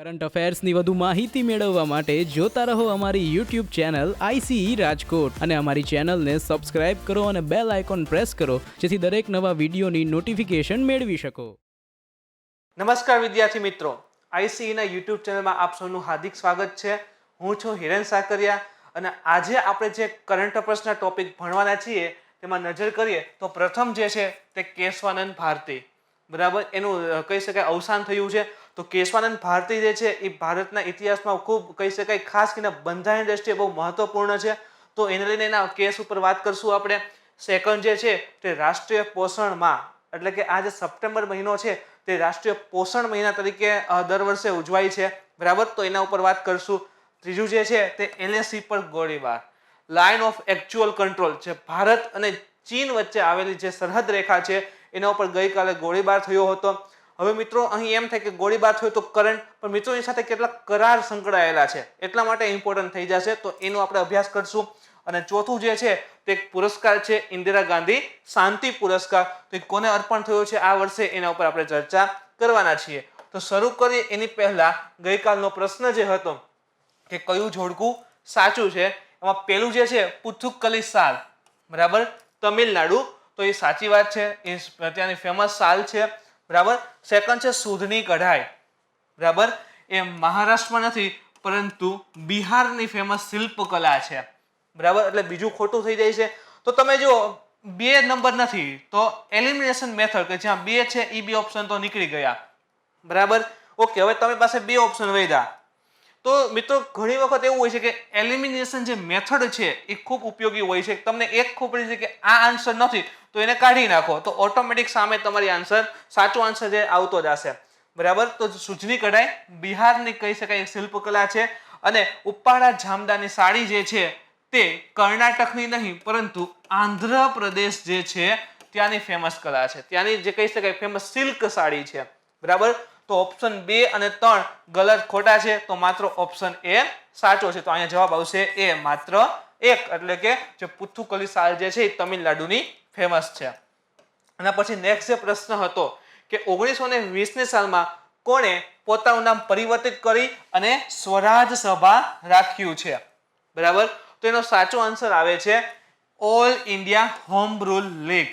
Current અફેર્સની વધુ માહિતી મેળવવા માટે જોતા રહો અમારી યુટ્યુબ ચેનલ આઈસીઈ રાજકોટ અને અમારી ચેનલને સબસ્ક્રાઇબ કરો અને બેલ આઇકોન પ્રેસ કરો જેથી દરેક નવા વિડીયોની નોટિફિકેશન મેળવી શકો. નમસ્કાર વિદ્યાર્થી મિત્રો, આઈસીઈના યુટ્યુબ ચેનલમાં આપ સૌનું હાર્દિક સ્વાગત છે. હું છું હિરેન સાકરિયા અને આજે આપણે જે કરંટ અફેર્સના ટોપિક ભણવાના છીએ તેમાં નજર કરીએ તો પ્રથમ જે છે તે કેશવાનંદ ભારતી, બરાબર, એનું કહી શકાય અવસાન થયું છે. તો કેશવાનંદ ભારતી જે છે એ ભારતના ઇતિહાસમાં ખૂબ કહી શકાય ખાસ કરીને બંધારણ દ્રષ્ટિએ બહુ મહત્વપૂર્ણ છે. તો એને લઈને એના કેસ ઉપર વાત કરશું આપણે. સેકન્ડ જે છે તે રાષ્ટ્રીય પોષણ માહ, એટલે કે આ જે સપ્ટેમ્બર મહિનો છે તે રાષ્ટ્રીય પોષણ મહિના તરીકે દર વર્ષે ઉજવાય છે, બરાબર, તો એના ઉપર વાત કરશું. ત્રીજું જે છે તે એલએસી પર ગોળીબાર, લાઇન ઓફ એકચ્યુઅલ કંટ્રોલ, જે ભારત અને ચીન વચ્ચે આવેલી જે સરહદ રેખા છે એના ઉપર ગઈકાલે ગોળીબાર થયો હતો. હવે મિત્રો અહીં એમ થાય કે ગોળીબાર થયો તો કરંટ, પણ મિત્રો એની સાથે કેટલાક કરાર સંકળાયેલા છે એટલા માટે ઇમ્પોર્ટન્ટ થઈ જશે, તો એનો આપણે અભ્યાસ કરશું. અને ચોથું જે છે તે એક પુરસ્કાર છે ઇન્દિરા ગાંધી શાંતિ પુરસ્કાર, તો એ કોને અર્પણ થયો છે આ વર્ષે એના ઉપર આપણે ચર્ચા કરવાના છીએ. તો શરૂ કરીએ એની પહેલા ગઈકાલનો પ્રશ્ન જે હતો કે કયું જોડકું સાચું છે, એમાં પેલું જે છે પુથુક્કલી સાલ, બરાબર, તમિલનાડુ, તો એ સાચી વાત છે, એ ત્યાંની ફેમસ સાલ છે, બરાબર. સેકન્ડ છે સુધની કઢાઈ, બરાબર, એ મહારાષ્ટ્રમાં નથી પરંતુ બિહારની ફેમસ શિલ્પકલા છે, બરાબર, એટલે બીજું ખોટું થઈ જાય છે. તો તમે જો બે નંબર નથી તો એલિમિનેશન મેથડ કે જ્યાં બે છે એ બે ઓપ્શન તો નીકળી ગયા, બરાબર. ઓકે, હવે તમારી પાસે બે ઓપ્શન વધ્યા. તો મિત્રો ઘણી વખત એવું હોય છે કે એલિમિનેશન જે મેથડ છે એ ખૂબ ઉપયોગી હોય છે. તમને એક ખબર છે કે આ આન્સર નથી તો એને કાઢી નાખો તો ઓટોમેટિક સામે તમારી આન્સર સાચો આન્સર જે આવતો જ હશે, બરાબર. તો સૂજની કઢાઈ બિહારની કહી શકાય શિલ્પકલા છે અને ઉપ્પાડા જામદાની સાડી જે છે તે કર્ણાટકની નહીં પરંતુ આંધ્રપ્રદેશ જે છે ત્યાંની ફેમસ કલા છે, ત્યાંની જે કહી શકાય ફેમસ સિલ્ક સાડી છે, બરાબર. તો ઓપ્શન 2 અને 3 ગલત ખોટા છે, તો માત્ર ઓપ્શન એ સાચો છે. તો અહીંયા જવાબ આવશે એ માત્ર 1, એટલે કે જે પુથુક્કલી સાલ જે છે એ તમિલનાડુની ફેમસ છે. અને પછી નેક્સ્ટ જે પ્રશ્ન હતો કે 1920ની સાલમાં કોણે પોતાનું નામ પરિવર્તિત કરી અને સ્વરાજ સભા રાખ્યું છે, બરાબર. તો એનો સાચો આન્સર આવે છે all India home rule league,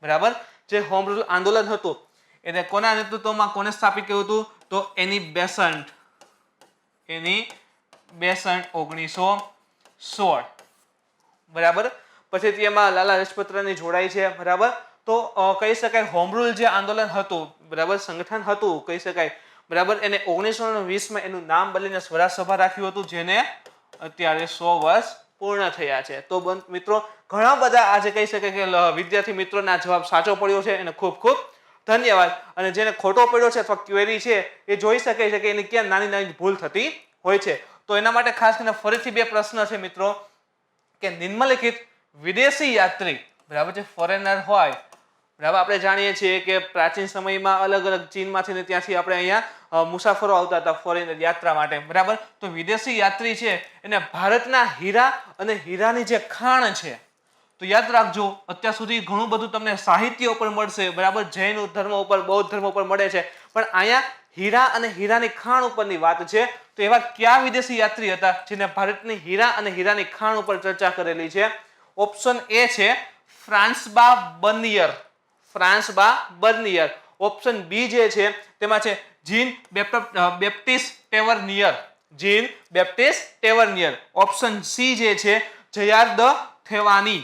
બરાબર. જે હોમ રૂલ આંદોલન હતું એને કોના નેતૃત્વમાં કોને સ્થાપિત કર્યું હતું, તો એની બેસન્ટ 1916, બરાબર. પછી તેમાં લાલા લજપતરાયની જોડાઈ છે, બરાબર. તો કહી શકાય હોમ રૂલ જે આંદોલન હતું, બરાબર, સંગઠન હતું કહી શકાય, બરાબર, એને 1920માં એનું નામ બદલીને સ્વરાજ સભા રાખ્યું હતું, જેને અત્યારે 100 વર્ષ પૂર્ણ થયા છે. તો મિત્રો ઘણા બધા આજે કહી શકાય કે વિદ્યાર્થી મિત્રોના જવાબ સાચો પડ્યો છે, એને ખૂબ ખૂબ ધન્યવાદ. અને જેને ખોટો પડ્યો છે અથવા ક્વેરી છે એ જોઈ શકે છે કે એની ક્યાં નાની નાની ભૂલ થતી હોય છે. તો એના માટે ખાસ કરીને ફરીથી બે પ્રશ્ન છે મિત્રો કે નિમ્નલિખિત વિદેશી યાત્રી, બરાબર, જે ફોરેનર હોય, બરાબર, આપણે જાણીએ છીએ કે પ્રાચીન સમયમાં અલગ અલગ ચીનમાંથી ને ત્યાંથી આપણે અહીંયા મુસાફરો આવતા હતા ફોરેનર યાત્રા માટે, બરાબર. તો વિદેશી યાત્રી છે એને ભારતના હીરા અને હીરાની જે ખાણ છે, તો યાદ રાખજો અત્યાર સુધી ઘણું બધું તમને સાહિત્ય ઉપર મળશે, બરાબર, જૈન ધર્મ ઉપર બૌદ્ધ ધર્મ ઉપર મળે છે, પણ અહીંયા હીરા અને હીરાની ખાણ ઉપરની વાત છે. તો એવા કયા વિદેશી યાત્રી હતા જેને ભારતની હીરા અને હીરાની ખાણ ઉપર ચર્ચા કરેલી છે? ઓપ્શન એ છે ફ્રાન્સબા બર્નિયર, ઓપ્શન બી જે છે તેમાં છે જીન બેપ્ટિસ્ટ ટેવર્નિયર, ઓપ્શન સી જે છે જયાર્દ થેવાની,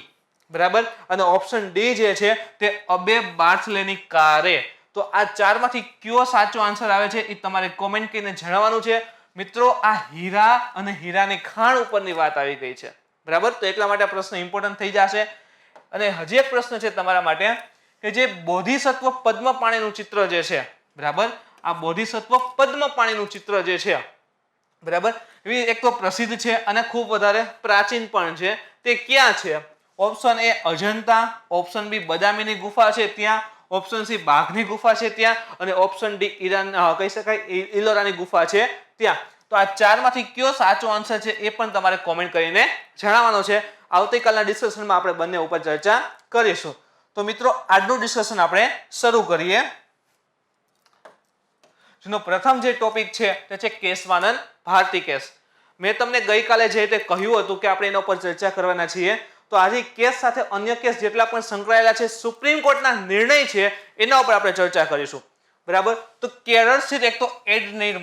બરાબર, અને ઓપ્શન ડી જે છે તે અબે બાર્થલેની કારે. તો આ ચારમાંથી કયો સાચો આન્સર આવે છે એ તમારે કોમેન્ટ કરીને જણાવવાનું છે. મિત્રો આ હીરા અને હીરાની ખાણ ઉપરની વાત આવી ગઈ છે, બરાબર, તો એટલા માટે આ પ્રશ્ન ઇમ્પોર્ટન્ટ થઈ જશે. અને હજી એક પ્રશ્ન છે તમારા માટે કે જે બોધિસત્વ પદ્મપાણીનું ચિત્ર જે છે, બરાબર, આ બોધિસત્વ પદ્મપાણીનું ચિત્ર જે છે, બરાબર, એ એક તો પ્રસિદ્ધ છે અને ખૂબ વધારે પ્રાચીન પણ છે. તે ક્યાં છે? Option A Ajanta, option B બદામીની ગુફા છે ત્યાં, ઓપ્શન સી બાઘની ગુફા છે ત્યાં, અને ઓપ્શન ડી ઈરાન કહી શકાય ઇલોરાની ગુફા છે ત્યાં. તો આ ચારમાંથી કયો સાચો આન્સર છે એ પણ તમારે કોમેન્ટ કરીને જણાવવાનો છે. આવતીકાલના ડિસ્કશનમાં આપણે બંને ઉપર ચર્ચા કરીશું. તો મિત્રો આજનું ડિસ્કશન આપણે શરૂ કરીએ. જેનો પ્રથમ જે ટોપિક છે તે છે કેશવાનંદ ભારતી કેસ. મેં તમને ગઈકાલે જે રીતે કહ્યું હતું કે આપણે એના ઉપર ચર્ચા કરવાના છીએ, તો આજે કેસ સાથે અન્ય કેસ જેટલા પણ સંકળાયેલા છે, સુપ્રીમ કોર્ટના નિર્ણય છે, એના ઉપર આપણે ચર્ચા કરીશું. બરાબર. તો કેરળ સ્થિત એક તો એડનીર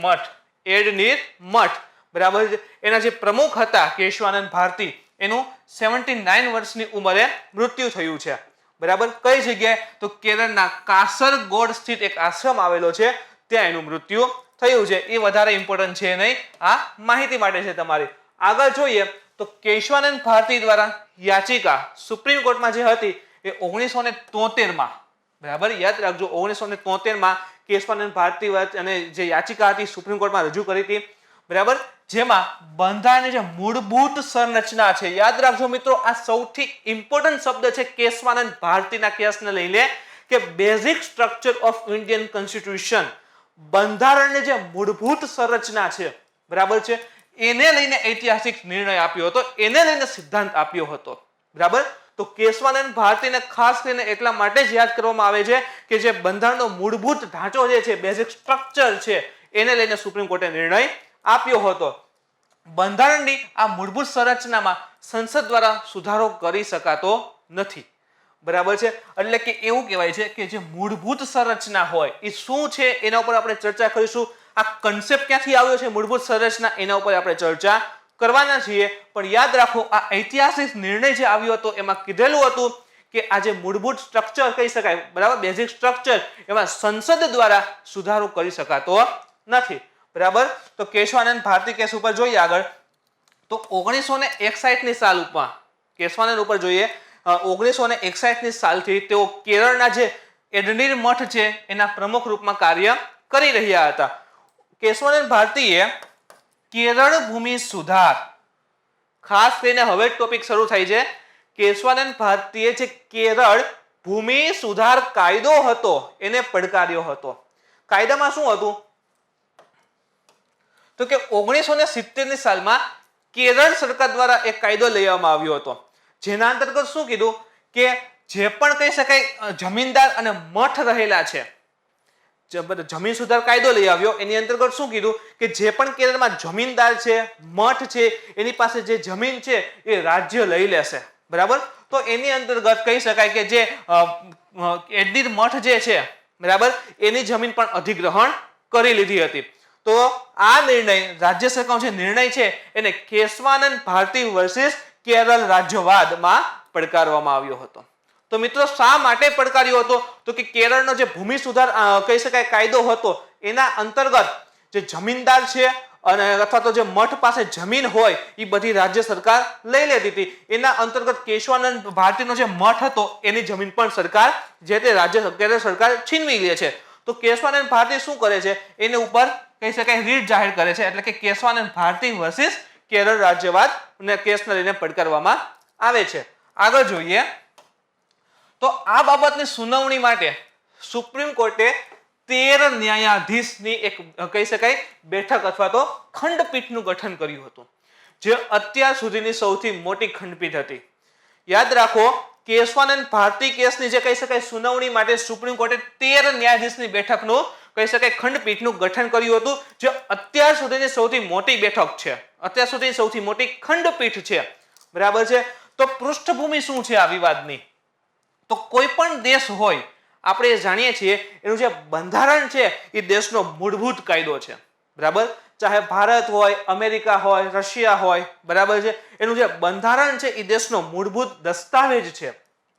મઠ બરાબર, એના જે પ્રમુખ હતા કેશવાનંદ ભારતી, એનું 79 વર્ષની ઉંમરે મૃત્યુ થયું છે. બરાબર. કઈ જગ્યાએ? તો કેરળના કાસરગોડ સ્થિત એક આશ્રમ આવેલો છે, ત્યાં એનું મૃત્યુ થયું છે. એ વધારે ઇમ્પોર્ટન્ટ છે નહીં, આ માહિતી માટે છે તમારી. આગળ જોઈએ તો કેશવાનંદ ભારતી દ્વારા યાચિકા સુપ્રીમ કોર્ટમાં જે હતી એ 1973માં, બરાબર, યાદ રાખજો, 1973માં કેશવાનંદ ભારતી અને જે યાચિકા હતી સુપ્રીમ કોર્ટમાં રજૂ કરી હતી. બરાબર. જેમાં બંધારણની જે મૂળભૂત સંરચના છે, યાદ રાખજો મિત્રો, આ સૌથી ઇમ્પોર્ટન્ટ શબ્દ છે કેશવાનંદ ભારતીના કેસને લઈને, કે basic structure of Indian constitution, બંધારણની જે મૂળભૂત સંરચના છે, બરાબર છે, એને લઈને ઐતિહાસિક નિર્ણય આપ્યો હતો, એને લઈને સિદ્ધાંત આપ્યો હતો. બરાબર. તો કેશવાનંદ ભારતીને ખાસ કરીને એટલા માટે જ યાદ કરવામાં આવે છે કે જે બંધારણનો મૂળભૂત ઢાંચો જે છે, બેઝિક સ્ટ્રક્ચર છે, એને લઈને સુપ્રીમ કોર્ટે નિર્ણય આપ્યો હતો. બંધારણની આ મૂળભૂત સંરચનામાં સંસદ દ્વારા સુધારો કરી શકાતો નથી. બરાબર છે. એટલે કે એવું કહેવાય છે કે જે મૂળભૂત સંરચના હોય એ શું છે એના ઉપર આપણે ચર્ચા કરીશું. આ કન્સેપ્ટ ક્યાંથી આવ્યો છે મૂળભૂત સંરચના, એના ઉપર આપણે ચર્ચા કરવાના છીએ. પણ યાદ રાખો, આ ઐતિહાસિક નિર્ણય જે આવ્યો હતો એમાં કીધેલું હતું કે આ જે મૂળભૂત સ્ટ્રક્ચર કહી શકાય, બરાબર, બેઝિક સ્ટ્રક્ચર, એમાં સંસદ દ્વારા સુધારો કરી શકાતો નથી. બરાબર. તો કેશવાનંદ ભારતી કેસ ઉપર જોઈએ આગળ, તો 1961ની સાલ ઉપર કેશવાનંદ ઉપર જોઈએ. 1961ની સાલથી તેઓ કેરળના જે એડનીર મઠ છે એના પ્રમુખ રૂપમાં કાર્ય કરી રહ્યા હતા. કેશવાનંદ ભારતીએ કેરળ ભૂમિ સુધાર, ખાસ કરીને હવે ટોપિક શરૂ થાય છે, કેશવાનંદ ભારતીએ જે કેરળ ભૂમિ સુધાર કાયદો હતો એને પડકાર્યો હતો. કાયદામાં શું હતું? તો કે 1970ની સાલમાં કેરળ સરકાર દ્વારા એક કાયદો લેવામાં આવ્યો હતો, જેના અંતર્ગત શું કીધું કે જે પણ કહી શકાય જમીનદાર અને મઠ રહેલા છે, જમીન સુધાર કાયદો લઈ આવ્યો. એની અંતર્ગત શું કીધું કે જે પણ કેરળમાં જમીનદાર છે, મઠ છે, એની પાસે જે જમીન છે એ રાજ્ય લઈ લેશે. બરાબર. તો એની અંતર્ગત કહી શકાય કે જે એડનીર મઠ જે છે, બરાબર, એની જમીન પણ અધિગ્રહણ કરી લીધી હતી. તો આ નિર્ણય, રાજ્ય સરકારનો જે નિર્ણય છે એને કેશવાનંદ ભારતી વર્સિસ કેરળ રાજ્યવાદમાં પડકારવામાં આવ્યો હતો. તો મિત્રો શા માટે પડકાર્યો હતો? તો કે કેરળનો જે ભૂમિ સુધાર કહી શકાય કાયદો હતો એના અંતર્ગત જે જમીનદાર છે અને અથવા તો જે મઠ પાસે જમીન હોય એ બધી રાજ્ય સરકાર લઈ લેતી હતી. એના અંતર્ગત કેશવાનંદ ભારતીનો જે મઠ હતો એની જમીન પણ સરકાર, જે તે કેરળ સરકાર છીનવી લે છે. તો કેશવાનંદ ભારતી શું કરે છે? એની ઉપર કહી શકાય રીટ જાહેર કરે છે, એટલે કે કેશવાનંદ ભારતી વર્સિસ કેરળ રાજ્યવાદ ને કેસને લઈને પડકારવામાં આવે છે. આગળ જોઈએ તો આ બાબતની સુનાવણી માટે સુપ્રીમ કોર્ટે 13 ન્યાયાધીશની એક કહી શકાય બેઠક અથવા તો ખંડપીઠનું ગઠન કર્યું હતું, જે અત્યાર સુધીની સૌથી મોટી ખંડપીઠ હતી. યાદ રાખો, કેશવાનંદ ભારતી કેસની જે કહી શકાય સુનાવણી માટે સુપ્રીમ કોર્ટે 13 ન્યાયાધીશની બેઠકનું કહી શકાય ખંડપીઠનું ગઠન કર્યું હતું, જે અત્યાર સુધીની સૌથી મોટી બેઠક છે, અત્યાર સુધીની સૌથી મોટી ખંડપીઠ છે. બરાબર છે. તો પૃષ્ઠભૂમિ શું છે આ વિવાદની? તો કોઈ પણ દેશ હોય, આપણે જાણીએ છીએ એનું જે બંધારણ છે એ દેશનો મૂળભૂત કાયદો છે. બરાબર. ચાહે ભારત હોય, અમેરિકા હોય, રશિયા હોય, બરાબર છે, એનું જે બંધારણ છે એ દેશનો મૂળભૂત દસ્તાવેજ છે,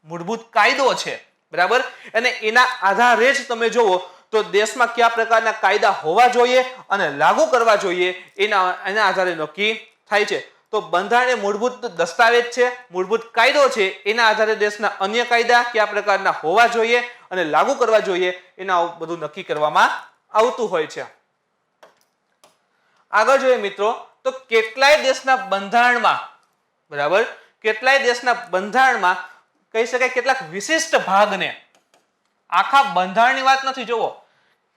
મૂળભૂત કાયદો છે. બરાબર. અને એના આધારે જ તમે જુઓ તો દેશમાં કયા પ્રકારના કાયદા હોવા જોઈએ અને લાગુ કરવા જોઈએ એના આધારે નક્કી થાય છે. તો બંધારણ એ મૂળભૂત દસ્તાવેજ છે, મૂળભૂત કાયદો છે, એના આધારે દેશના અન્ય કાયદા કયા પ્રકારના હોવા જોઈએ અને લાગુ કરવા જોઈએ એના બધું નક્કી કરવામાં આવતું હોય છે. આગળ જોઈએ મિત્રો, તો કેટલાય દેશના બંધારણમાં, બરાબર, કેટલાય દેશના બંધારણમાં કહી શકાય કેટલાક વિશિષ્ટ ભાગને, આખા બંધારણની વાત નથી, જોવો,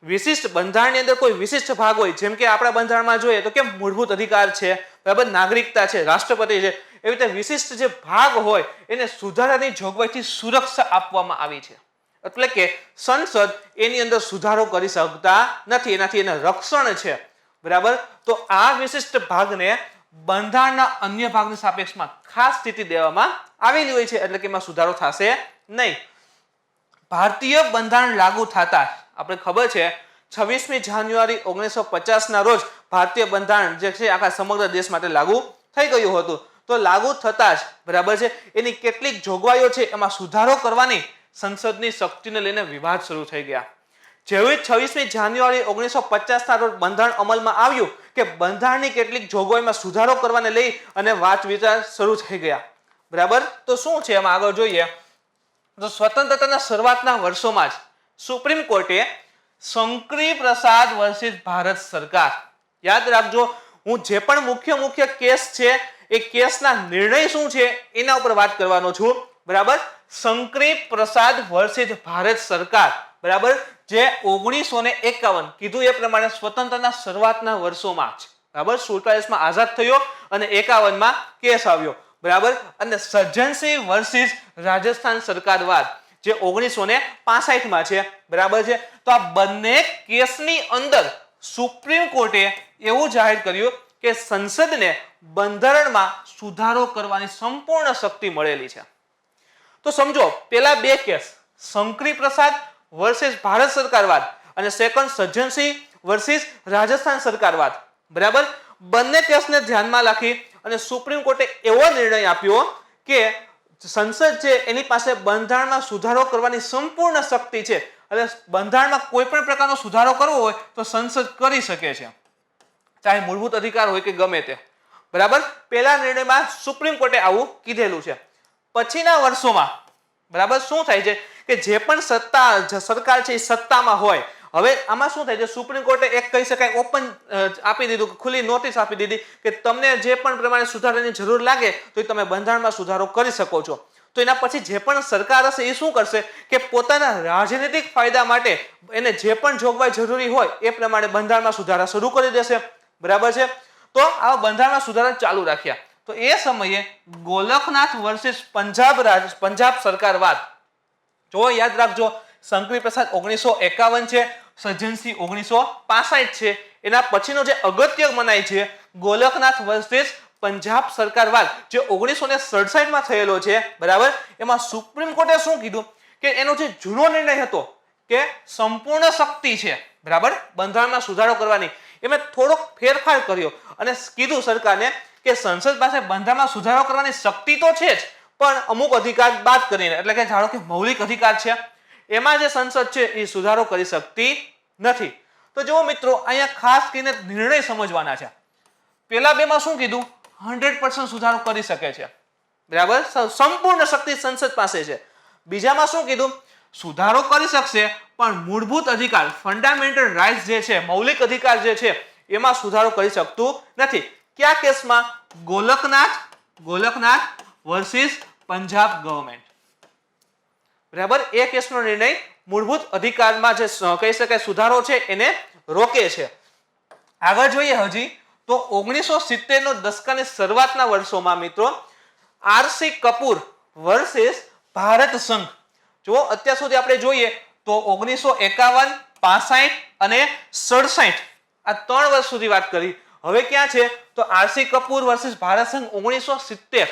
વિશિષ્ટ બંધારણની અંદર કોઈ વિશિષ્ટ ભાગ હોય, જેમ કે આપણા બંધારણમાં જોઈએ તો કેમ મૂળભૂત અધિકાર છે, બરાબર, નાગરિકતા છે, રાષ્ટ્રપતિ છે, એવી રીતે વિશિષ્ટ જે ભાગ હોય એને સુધારાની જોગવાઈથી સુરક્ષા આપવામાં આવી છે. એટલે કે સંસદ એની અંદર સુધારો કરી શકતા નથી, એનાથી એને રક્ષણ છે, બરાબર. તો આ વિશિષ્ટ ભાગને બંધારણના અન્ય ભાગની સાપેક્ષમાં ખાસ સ્થિતિ દેવામાં આવેલી હોય છે, એટલે કે એમાં સુધારો થશે નહીં. ભારતીય બંધારણ લાગુ થતા આપણે ખબર છે 26મી જાન્યુઆરી 1950 ના રોજ ભારતીય બંધારણ જે છે આખા સમગ્ર દેશ માટે લાગુ થઈ ગયું હતું. તો લાગુ થતા જ બરાબર છે એની કેટલીક જોગવાઈઓ છે એમાં સુધારો કરવાની સંસદની શક્તિને લઈને વિવાદ શરૂ થઈ ગયા. જેવી 26મી જાન્યુઆરી 1950 ના રોજ બંધારણ અમલમાં આવ્યું કે બંધારણની કેટલીક જોગવાઈમાં સુધારો કરવાને લઈ અને વાત વિચાર શરૂ થઈ ગયા, બરાબર. તો શું છે એમાં આગળ જોઈએ તો સ્વતંત્રતાના શરૂઆતના વર્ષોમાં જ સુપ્રીમ કોર્ટે શંકરી પ્રસાદ વર્સિસ ભારત સરકાર, યાદ રાખજો હું જે પણ મુખ્ય કેસ છે એ કેસના નિર્ણય શું છે એના ઉપર વાત કરવાનો છું, બરાબર. શંકરી પ્રસાદ વર્સિસ ભારત સરકાર, બરાબર, જે 1951 કીધું એ પ્રમાણે સ્વતંત્રતાના શરૂઆતના વર્ષોમાં જ, બરાબર. 47માં આઝાદ થયો અને 51માં કેસ આવ્યો, બરાબર. અને સજ્જનસિંહ વર્સિસ રાજસ્થાન સરકારવાદ જે 1965માં છે, બરાબર છે. તો આ બંને કેસની અંદર સુપ્રીમ કોર્ટે એવું જાહેર કર્યું કે સંસદને બંધારણમાં સુધારો કરવાની સંપૂર્ણ શક્તિ મળેલી છે. તો સમજો પેલા બે કેસ શંકરી પ્રસાદ વર્સિસ ભારત સરકારવાદ અને સેકન્ડ સજ્જનસિંહ વર્સિસ રાજસ્થાન સરકારવાદ, બરાબર. બંને કેસને ધ્યાનમાં રાખી અને સુપ્રીમ કોર્ટે એવો નિર્ણય આપ્યો કે સંસદ છે એની પાસે બંધારણમાં સુધારો કરવાની સંપૂર્ણ શક્તિ છે, એટલે બંધારણમાં કોઈ પણ પ્રકારનો સુધારો કરવો હોય તો સંસદ કરી શકે છે, ચાહે મૂળભૂત અધિકાર હોય કે ગમે તે, બરાબર. પહેલા નિર્ણયમાં સુપ્રીમ કોર્ટે આવું કીધેલું છે. પછીના વર્ષોમાં, બરાબર, શું થાય છે કે જે પણ સરકાર છે એ સત્તામાં હોય, હવે આમાં શું થાય છે સુપ્રીમ કોર્ટે એક કહી શકાય ઓપન આપી દીધું, ખુલ્લી નોટિસ આપી દીધી કે તમને જે પણ પ્રમાણે સુધારાની જરૂર લાગે તો તમે બંધારણમાં સુધારો કરી શકો છો. તો એના પછી જે પણ સરકાર હશે એ શું કરશે કે પોતાના રાજનીતિક ફાયદા માટે એને જે પણ જોગવાઈ જરૂરી હોય એ પ્રમાણે બંધારણમાં સુધારા શરૂ કરી દેશે, બરાબર છે. તો આ બંધારણમાં સુધારા ચાલુ રાખ્યા. તો એ સમયે ગોલકનાથ વર્સિસ પંજાબ સરકારવાદ, જો યાદ રાખજો શંકરી પ્રસાદ 1951 છે, સજ્જનસિંહ 1965 છે. એના પછીનો જે અગત્ય મનાય છે ગોલકનાથ વર્સિસ પંજાબ સરકારવાદ જે 1967માં થયેલો છે, બરાબર. એમાં સુપ્રીમ કોર્ટે શું કીધું કે એનો જે જૂનો નિર્ણય હતો કે સંપૂર્ણ શક્તિ છે, બરાબર, બંધારણમાં સુધારો કરવાની, એમાં થોડોક ફેરફાર કર્યો અને કીધું સરકારને કે સંસદ પાસે બંધારણમાં સુધારો કરવાની શક્તિ તો છે જ, પણ અમુક અધિકાર બાદ કરીને, એટલે કે ધારો કે મૌલિક અધિકાર છે એમાં જે સંસદ છે એ સુધારો કરી શકતી નથી. તો જુઓ મિત્રો અહીંયા ખાસ કરીને નિર્ણય સમજવાના છે. પેલા બેમાં શું કીધું 100% સુધારો કરી શકે છે, બરાબર, સંપૂર્ણ શક્તિ સંસદ પાસે છે. બીજામાં શું કીધું સુધારો કરી શકશે પણ મૂળભૂત અધિકાર ફંડામેન્ટલ રાઇટ્સ જે છે, મૌલિક અધિકાર જે છે એમાં સુધારો કરી શકતું નથી. કયા કેસમાં? ગોલકનાથ વર્સિસ પંજાબ ગવર્મેન્ટ, બરાબર. એ કેસનો નિર્ણય મૂળભૂત અધિકારમાં જે કહી શકાય સુધારો છે એને રોકે છે. આગળ જોઈએ હજી તો 1970 દશકાની શરૂઆતના વર્ષોમાં મિત્રો આરસી કપૂર વર્સિસ ભારત સંઘ, જો અત્યાર સુધી આપણે જોઈએ તો 1951, 65 અને 67 આ 3 વર્ષ સુધી વાત કરી. હવે ક્યાં છે તો આરસી કપૂર વર્સિસ ભારત સંઘ 1970,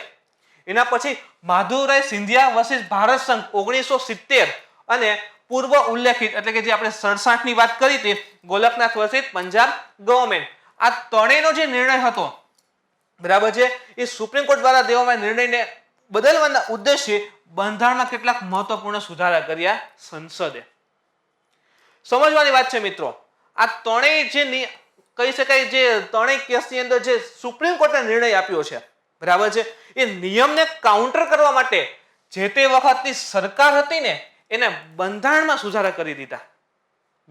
એના પછી માધુરાય સિંધિયા વર્સિસ ભારત સંઘ 1970 અને પૂર્વ ઉલ્લેખિત એટલે કે જે આપણે 67 ની વાત કરી હતી ગોલકનાથ વર્સિસ પંજાબ ગવર્મેન્ટ. આ ત્રણેયનો જે નિર્ણય હતો, બરાબર છે, એ સુપ્રીમ કોર્ટ દ્વારા દેવામાં નિર્ણયને બદલવાના ઉદ્દેશ્ય બંધારણમાં કેટલાક મહત્વપૂર્ણ સુધારા કર્યા સંસદે. સમજવાની વાત છે મિત્રો. આ ત્રણેય જે કહી શકાય જે ત્રણેય કેસની અંદર જે સુપ્રીમ કોર્ટે નિર્ણય આપ્યો છે, બરાબર છે, એ નિયમને કાઉન્ટર કરવા માટે જે તે વખતની સરકાર હતી ને એને બંધારણમાં સુધારા કરી દીધા,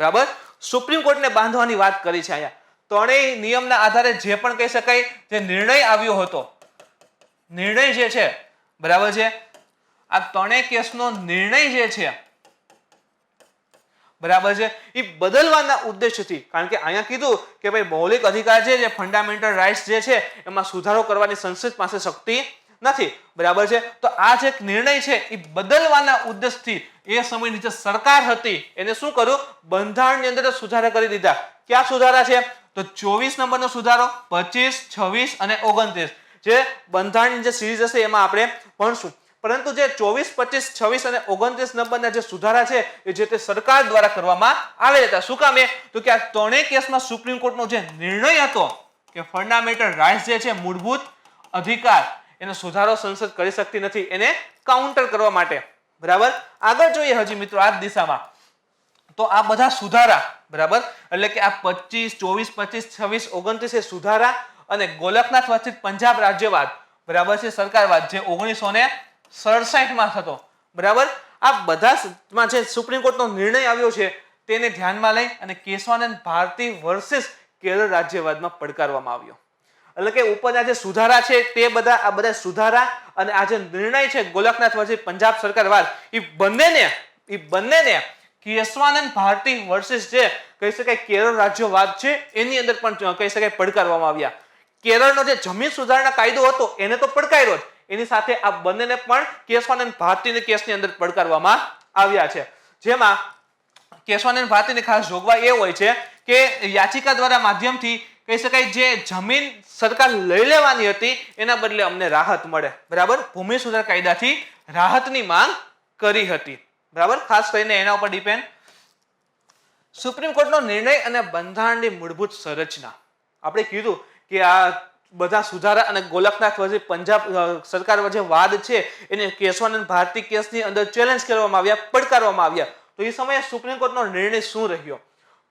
બરાબર. સુપ્રીમ કોર્ટને બાંધવાની વાત કરી છે અહીંયા. ત્રણેય નિયમના આધારે જે પણ કહી શકાય જે નિર્ણય આવ્યો હતો, નિર્ણય જે છે, બરાબર છે, આ ત્રણેય કેસનો નિર્ણય જે છે, બરાબર છે, એ બદલવાના ઉદ્દેશ્યથી, કારણ કે અહીંયા કીધું કે ભાઈ મૌલિક અધિકાર છે જે ફંડામેન્ટલ રાઇટ્સ જે છે એમાં સુધારો કરવાની સંસદ પાસે શક્તિ નથી, બરાબર છે. તો આ જે નિર્ણય છે એ બદલવાના ઉદ્દેશથી એ સમયની જે સરકાર હતી એને શું કર્યું, બંધારણની અંદર સુધારા કરી દીધા. ક્યાં સુધારા છે? તો 24 નંબરનો સુધારો, 25, 26 અને 29 જે બંધારણની જે સિરીઝ હશે એમાં આપણે ભણશું. પરંતુ જે 24, 25, 26 અને 29 નંબરના જે સુધારા છે એ જે તે સરકાર દ્વારા કરવામાં આવેલા હતા. શું કામ? તો કે આ ત્રણેય કેસમાં સુપ્રીમ કોર્ટનો જે નિર્ણય હતો કે ફંડામેન્ટલ રાઇટ્સ જે છે, મૂળભૂત અધિકાર, એનો સુધારો સંસદ કરી શકતી નથી, એને કાઉન્ટર કરવા માટે. બરાબર. આગળ જોઈએ હજી મિત્રો આ જ દિશામાં, તો આ બધા સુધારા, બરાબર, એટલે કે આ 25, 24, 25, 26, 29 એ સુધારા અને ગોલકનાથ વર્સિત પંજાબ રાજ્યવાદ, બરાબર છે, સરકારવાદ જે 1967 માં થતો, બરાબર. આ બધામાં જે સુપ્રીમ કોર્ટનો નિર્ણય આવ્યો છે તેને ધ્યાનમાં લઈ અને કેશવાનંદ ભારતી વર્સિસ કેરળ રાજ્યવાદમાં પડકારવામાં આવ્યો. એટલે કે ઉપરના જે સુધારા છે તે આ બધા સુધારા અને આ જે નિર્ણય છે ગોલકનાથ વર્સિસ પંજાબ સરકારવાદ, એ બંનેને કેશવાનંદ ભારતી વર્સિસ જે કહી શકાય કેરળ રાજ્યવાદ છે એની અંદર પણ કહી શકાય પડકારવામાં આવ્યા. કેરળનો જે જમીન સુધારણા કાયદો હતો એને તો પડકાર્યો જ, એની સાથે આ બંનેને પણ કેશવાનંદ ભારતીની કેસની અંદર પડકારવામાં આવ્યા છે. જેમાં કેશવાનંદ ભારતીની ખાસ જોગવાઈ એ હોય છે કે યાચિકા દ્વારા માધ્યમથી કહી શકાય જે જમીન સરકાર લઈ લેવાની હતી એના બદલે અમને રાહત મળે, બરાબર. ભૂમિ સુધાર કાયદાથી રાહતની માંગ કરી હતી, બરાબર. ખાસ કરીને એના ઉપર ડિપેન્ડ. સુપ્રીમ કોર્ટનો નિર્ણય અને બંધારણની મૂળભૂત સંરચના, આપણે કીધું કે આ બધા સુધારા અને ગોલકનાથ વર્સિસ પંજાબ સરકાર વચ્ચે વાદ છે એને કેશવાનંદ ભારતી કેસની અંદર ચેલેન્જ કરવામાં આવ્યા, પડકારવામાં આવ્યા. તો એ સમયે સુપ્રીમ કોર્ટનો નિર્ણય શું રહ્યો?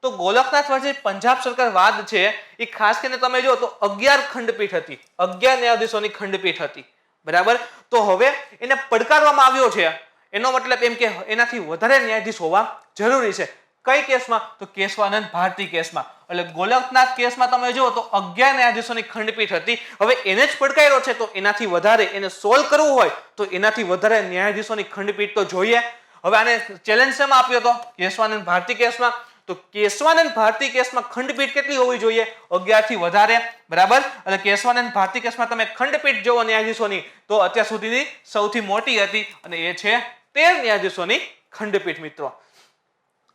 તો ગોલકનાથ વર્સિસ પંજાબ સરકાર વાદ છે એ ખાસ કરીને તમે જો તો 11 ખંડપીઠ હતી, 11 ન્યાયાધીશોની ખંડપીઠ હતી, બરાબર. તો હવે એને પડકારવામાં આવ્યો છે, એનો મતલબ એમ કે એનાથી વધારે ન્યાયાધીશ હોવા જરૂરી છે. કઈ કેસમાં? તો કેશવાનંદ ભારતી કેસમાં. એટલે ગોલકનાથ કેસમાં તમે જુઓ તો 11 ન્યાયાધીશોની ખંડપીઠ હતી. હવે એને જ પડકાર્યો છે તો એનાથી વધારે એને સોલ્વ કરવું હોય તો એનાથી વધારે ન્યાયાધીશોની ખંડપીઠ તો જોઈએ. હવે આને ચેલેન્જ શેમાં આપ્યો હતો? કેશવાનંદ ભારતી કેસમાં. તો કેશવાનંદ ભારતી કેસમાં ખંડપીઠ કેટલી હોવી જોઈએ? 11 થી વધારે, બરાબર. એટલે કેશવાનંદ ભારતી કેસમાં તમે ખંડપીઠ જોવો ન્યાયાધીશોની તો અત્યાર સુધીની સૌથી મોટી હતી અને એ છે 13 ન્યાયાધીશોની ખંડપીઠ. મિત્રો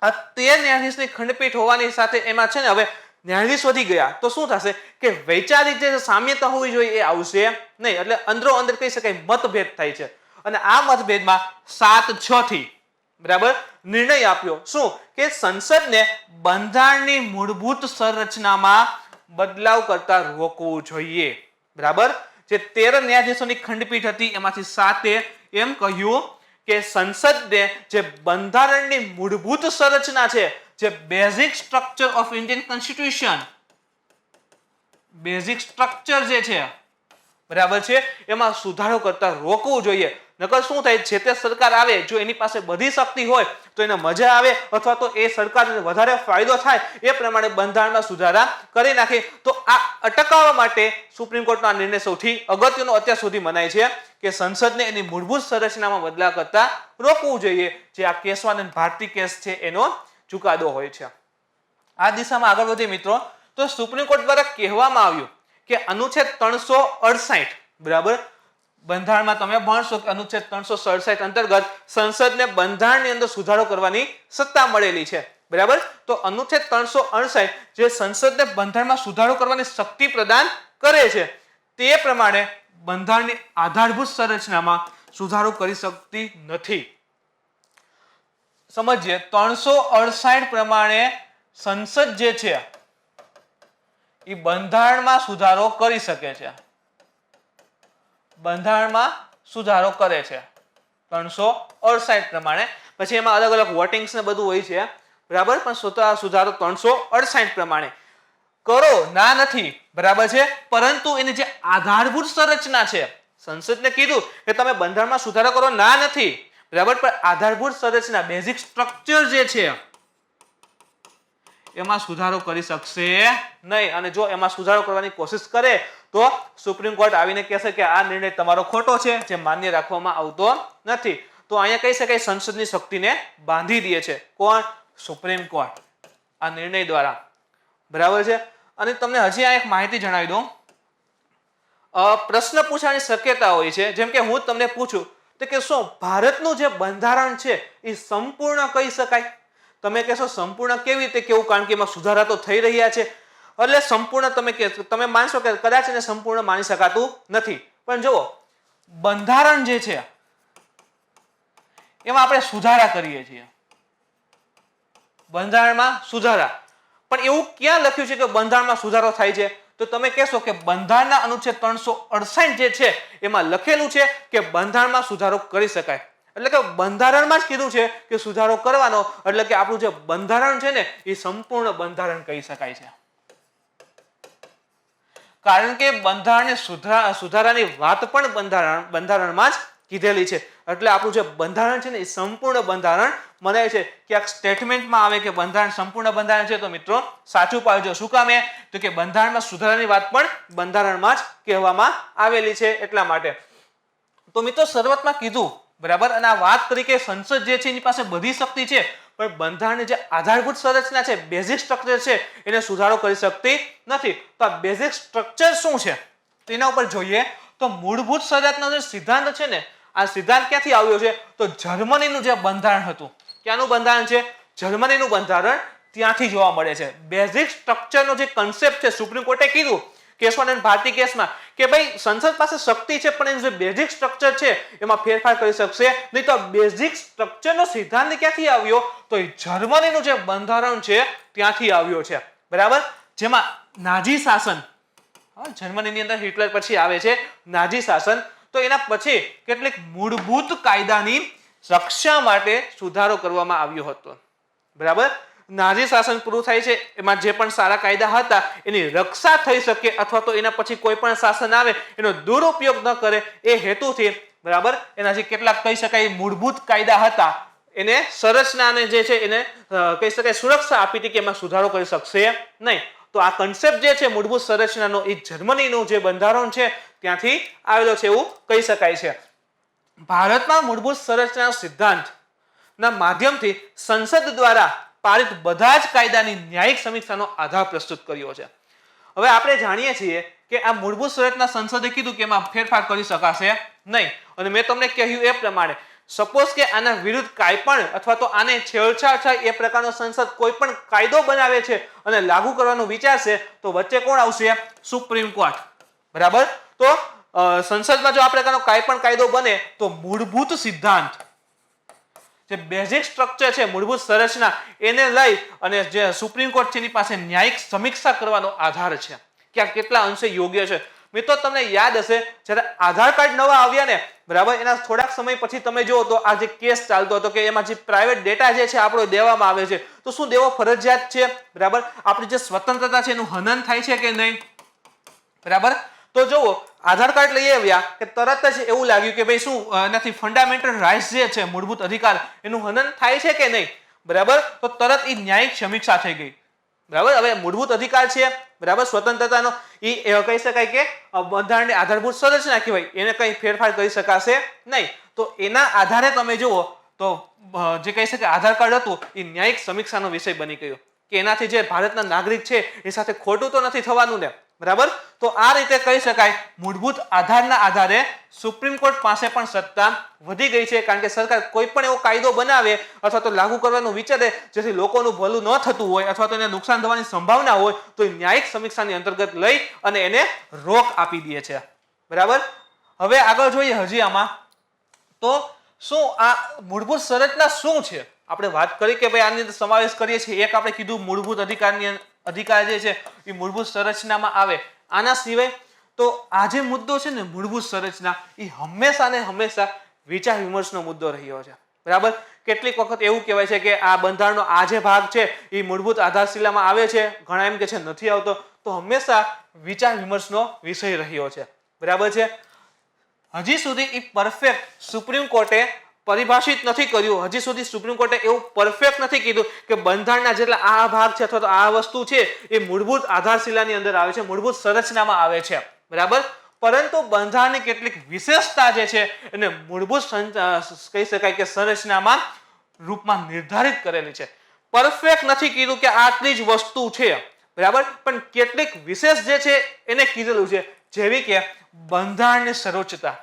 આ 13 ન્યાયાધીશની ખંડપીઠ હોવાની સાથે એમાં છે ને હવે ન્યાયાધીશ વધી ગયા તો શું થશે કે વૈચારિક જે સામ્યતા હોવી જોઈએ એ આવશે નહીં. એટલે અંદરો અંદર કહી શકાય મતભેદ થાય છે અને આ મતભેદમાં 7-6 થી, બરાબર, નિર્ણય આપ્યો. શું? કે સંસદને બંધારણની મૂળભૂત સંરચનામાં બદલાવ કરતા રોકવું જોઈએ, બરાબર. જે 13 ન્યાયાધીશોની ખંડપીઠ હતી એમાંથી 7એ એમ કહ્યું કે સંસદને જે બંધારણની મૂળભૂત સંરચના છે, જે basic structure of Indian constitution, basic structure જે છે, બરાબર છે, એમાં સુધારો કરતા રોકવું જોઈએ. નકર શું થાય? જે તે સરકાર આવે જો એની પાસે બધી શક્તિ હોય તો એને મજા આવે અથવા તો એ સરકારને વધારે ફાયદો થાય એ પ્રમાણે બંધારણમાં સુધારા કરી નાખે. તો આ અટકાવવા માટે સુપ્રીમ કોર્ટનો આ નિર્ણય સૌથી અગત્યનો અત્યાર સુધી મનાય છે કે સંસદને એની મૂળભૂત સંરચનામાં બદલાવ કરતા રોકવું જોઈએ, જે આ કેશવાનંદ ભારતી કેસ છે એનો ચુકાદો હોય છે. આ દિશામાં આગળ વધીએ મિત્રો તો સુપ્રીમ કોર્ટ દ્વારા કહેવામાં આવ્યું કે અનુચ્છેદ 368, બરાબર, બંધારણમાં તમે ભણશો કે અનુચ્છેદ 367 અંતર્ગત સંસદને બંધારણની અંદર સુધારો કરવાની સત્તા મળેલી છે, બરાબર. તો અનુચ્છેદ 368 જે સંસદને બંધારણમાં સુધારો કરવાની શક્તિ પ્રદાન કરે છે તે પ્રમાણે બંધારણની આધારભૂત સંરચનામાં સુધારો કરી શકતી નથી. સમજીએ 368 પ્રમાણે સંસદ જે છે એ બંધારણમાં સુધારો કરી શકે છે, બંધારણમાં સુધારો કરે છે 368 પ્રમાણે. પછી એમાં અલગ અલગ વોટિંગ્સ ને બધું હોય છે, બરાબર. પણ સુધારો 368 પ્રમાણે કરો ના નથી, બરાબર છે. પરંતુ એની જે આધારભૂત સંરચના છે, સંસદને કીધું કે તમે બંધારણમાં સુધારો કરો ના નથી, બરાબર, પણ આધારભૂત સંરચના બેઝિક સ્ટ્રક્ચર જે છે એમાં સુધારો કરી શકશે નહીં. અને જો એમાં સુધારો કરવાની કોશિશ કરે તો સુપ્રીમ કોર્ટ આવીને કહેશે કે આ નિર્ણય તમારો ખોટો છે, જે માન્ય રાખવામાં આવતો નથી. તો અહીંયા કહી શકાય સંસદની શક્તિને બાંધી દે છે કોણ? સુપ્રીમ કોર્ટ આ નિર્ણય દ્વારા, બરાબર છે. અને તમને હજી આ એક માહિતી જણાવી દઉં. પ્રશ્ન પૂછવાની શક્યતા હોય છે. જેમ કે હું તમને પૂછું તો કે શું ભારતનું જે બંધારણ છે એ સંપૂર્ણ કહી શકાય? તમે કહેશો સંપૂર્ણ કેવી રીતે કેવું, કારણ કે એમાં સુધારા તો થઈ રહ્યા છે એટલે સંપૂર્ણ તમે માનશો કે કદાચ એને સંપૂર્ણ માની શકાતું નથી. પણ જુઓ, બંધારણ જે છે એમાં આપણે સુધારા કરીએ છીએ, બંધારણમાં સુધારા. પણ એવું ક્યાં લખ્યું છે કે બંધારણમાં સુધારો થાય છે? તો તમે કહેશો કે બંધારણના અનુચ્છેદ 368 જે છે એમાં લખેલું છે કે બંધારણમાં સુધારો કરી શકાય. એટલે કે બંધારણમાં જ કીધું છે કે સુધારો કરવાનો, એટલે કે આપણું જે બંધારણ છે ને એ સંપૂર્ણ બંધારણ કહી શકાય છે. કારણ કે બંધારણની સુધારાની વાત પણ બંધારણમાં જ કીધેલી છે. એટલે આપણું જે બંધારણ છે ને એ સંપૂર્ણ બંધારણ મનાય છે. ક્યાંક સ્ટેટમેન્ટમાં આવે કે બંધારણ સંપૂર્ણ બંધારણ છે તો મિત્રો સાચું પાડજો. શું કામ? તો કે બંધારણમાં સુધારાની વાત પણ બંધારણમાં જ કહેવામાં આવેલી છે એટલા માટે. તો મિત્રો શરૂઆતમાં કીધું બરાબર, અને આ વાત કરી કે સંસદ જે છે એની પાસે બધી શક્તિ છે, પણ બંધારણની જે આધારભૂત સંરચના છે, બેઝિક સ્ટ્રક્ચર છે, એને સુધારો કરી શકતી નથી. તો આ બેઝિક સ્ટ્રક્ચર શું છે તેના ઉપર જોઈએ તો મૂળભૂત સંરચનાનો જે સિદ્ધાંત છે ને, આ સિદ્ધાંત ક્યાંથી આવ્યો છે? તો જર્મનીનું જે બંધારણ હતું. ક્યાંનું બંધારણ છે? જર્મનીનું બંધારણ. ત્યાંથી જોવા મળે છે. બેઝિક સ્ટ્રક્ચરનો જે કન્સેપ્ટ છે, સુપ્રીમ કોર્ટે કીધું કેશવાન અને ભારતી કેસમાં કે ભાઈ સંસદ પાસે શક્તિ છે પણ એનું જે બેઝિક સ્ટ્રક્ચર છે એમાં ફેરફાર કરી શકશે નહીં. તો બેઝિક સ્ટ્રક્ચરનો સિદ્ધાંત ક્યાંથી આવ્યો? તો એ જર્મનીનું જે બંધારણ છે ત્યાંથી આવ્યો છે. બરાબર, જેમાં નાઝી શાસન, જર્મનીની અંદર હિટલર પછી આવે છે નાઝી શાસન. તો એના પછી કેટલીક મૂળભૂત કાયદાની રક્ષા માટે સુધારો કરવામાં આવ્યો હતો. બરાબર, નાઝી શાસન પૂરું થાય છે, એમાં જે પણ સારા કાયદા હતા એની રક્ષા થઈ શકે અથવા તો એના પછી કોઈ પણ શાસન આવે એનો દુરુપયોગ ન કરે એ હેતુથી બરાબર એના જે કેટલાક કહી શકાય મૂળભૂત કાયદા હતા એને સંરચનાને જે છે એને કહી શકાય સુરક્ષા આપી હતી કે એમાં સુધારો કરી શકશે નહીં. તો આ કન્સેપ્ટ જે છે મૂળભૂત સંરચનાનો એ જર્મનીનું જે બંધારણ છે ત્યાંથી આવેલો છે એવું કહી શકાય છે. ભારતમાં મૂળભૂત સંરચના સિદ્ધાંત ના માધ્યમથી સંસદ દ્વારા પારિત બધા જ કાયદાની ન્યાયિક સમીક્ષાનો આધાર પ્રસ્તુત કર્યો છે. હવે આપણે જાણીએ છીએ કે આ મૂળભૂત સંરચના સંસદે કીધું કે એમાં ફેરફાર કરી શકાશે નહીં. અને મેં તમને કહ્યું એ પ્રમાણે સપોઝ કે આના વિરુદ્ધ કાંઈ પણ અથવા તો આને છેડછાડ થાય એ પ્રકારનો સંસદ કોઈ પણ કાયદો બનાવે છે અને લાગુ કરવાનું વિચારશે તો વચ્ચે કોણ આવશે? Supreme court. બરાબર, તો સંસદમાં જો આ પ્રકારનો કાંઈ પણ કાયદો બને તો મૂળભૂત સિદ્ધાંત જે બેઝિક સ્ટ્રક્ચર છે મૂળભૂત સંરચના એને લઈ અને જે સુપ્રીમ કોર્ટ છે એની પાસે ન્યાયિક સમીક્ષા કરવાનો આધાર છે કે આ કેટલા અંશે યોગ્ય છે. મિત્રો તમને યાદ હશે જ્યારે આધાર કાર્ડ નવા આવ્યા ને બરાબર એના થોડાક સમય પછી તમે જુઓ તો આ જે કેસ ચાલતો હતો કે એમાં જે પ્રાઇવેટ ડેટા જે છે આપણો દેવામાં આવે છે તો શું દેવો ફરજિયાત છે? બરાબર, આપણી જે સ્વતંત્રતા છે એનું હનન થાય છે કે નહીં? બરાબર, તો જુઓ આધાર કાર્ડ લઈ આવ્યા કે તરત જ એવું લાગ્યું કે ભાઈ શું એનાથી ફંડામેન્ટલ રાઇટ્સ જે છે મૂળભૂત અધિકાર એનું હનન થાય છે કે નહીં? બરાબર, તો તરત એ ન્યાયિક સમીક્ષા થઈ ગઈ. બરાબર, હવે મૂળભૂત અધિકાર છે બરાબર સ્વતંત્રતાનો એ કહી શકાય કે બંધારણની આધારભૂત સંરચના કહેવાય, એને કંઈ ફેરફાર કરી શકાશે નહીં. તો એના આધારે તમે જુઓ તો જે કહી શકાય આધાર કાર્ડ હતું એ ન્યાયિક સમીક્ષાનો વિષય બની ગયો કે એનાથી જે ભારતના નાગરિક છે એ સાથે ખોટું તો નથી થવાનું ને. બરાબર, તો આ રીતે કહી શકાય મૂળભૂત આધારના આધારે સુપ્રીમ કોર્ટ પાસે પણ સત્તા વધી ગઈ છે. કારણ કે સરકાર કોઈ પણ એવો કાયદો બનાવે અથવા તો લાગુ કરવાનું વિચારે જેથી લોકોનું ભલું ન થતું હોય અથવા તો એને નુકસાન થવાની સંભાવના હોય તો એ ન્યાયિક સમીક્ષાની અંતર્ગત લઈ અને એને રોક આપી દે છે. બરાબર, હવે આગળ જોઈએ હજી આમાં તો શું આ મૂળભૂત સંરચના શું છે? આપણે વાત કરી કે ભાઈ આની અંદર સમાવેશ કરીએ છીએ. એક આપણે કીધું મૂળભૂત અધિકાર જે છે એ મૂળભૂત સંરચનામાં આવે. આના સિવાય તો આ જે મુદ્દો છે ને મૂળભૂત સંરચના એ હંમેશા ને હંમેશા વિચાર વિમર્શનો મુદ્દો રહ્યો છે. બરાબર, કેટલીક વખત એવું કહેવાય છે કે આ બંધારણનો આ જે ભાગ છે એ મૂળભૂત આધારશિલામાં આવે છે, ઘણા એમ કે છે નથી આવતો. તો હંમેશા વિચાર વિમર્શનો વિષય રહ્યો છે. બરાબર છે, હજી સુધી એ પરફેક્ટ સુપ્રીમ કોર્ટે પરિભાષિત નથી કર્યું. હજી સુધી સુપ્રીમ કોર્ટે એવું પરફેક્ટ નથી કીધું કે બંધારણના જેટલા આ ભાગ છે અથવા તો આ વસ્તુ છે એ મૂળભૂત આધારશિલાની અંદર આવે છે, મૂળભૂત સંરચનામાં આવે છે. બરાબર, પરંતુ બંધારણની કેટલીક વિશેષતા જે છે એને મૂળભૂત કહી શકાય કે સંરચનામાં રૂપમાં નિર્ધારિત કરેલી છે. પરફેક્ટ નથી કીધું કે આટલી જ વસ્તુ છે. બરાબર, પણ કેટલીક વિશેષ જે છે એને કીધેલું છે જેવી કે બંધારણની સર્વોચ્ચતા.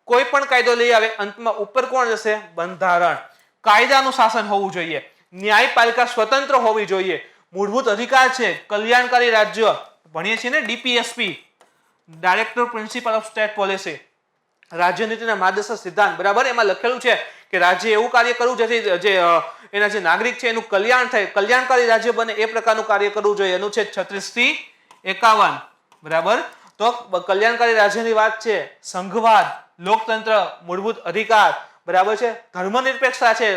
કોઈ પણ કાયદો લઈ આવે અંતમાં ઉપર કોણ જશે? બંધારણ. કાયદાનું શાસન હોવું જોઈએ, ન્યાયપાલિકા સ્વતંત્ર હોવી જોઈએ, મૂળભૂત અધિકાર છે, કલ્યાણકારી રાજ્ય, ભણીએ છીએ ને DPSP, director principle of state policy, રાજ્યનીતિના માર્ગદર્શક સિદ્ધાંત, બરાબર. એમાં લખેલું છે કે રાજ્ય એવું કાર્ય કરવું જેથી જે એના જે નાગરિક છે એનું કલ્યાણ થાય, કલ્યાણકારી રાજ્ય બને એ પ્રકારનું કાર્ય કરવું જોઈએ. અનુચ્છેદ 36 થી 51, બરાબર. તો કલ્યાણકારી રાજ્યની વાત છે, સંઘવાદ, લોકતંત્ર, મૂળભૂત અધિકાર, બરાબર છે, ધર્મનિરપેક્ષતા છે,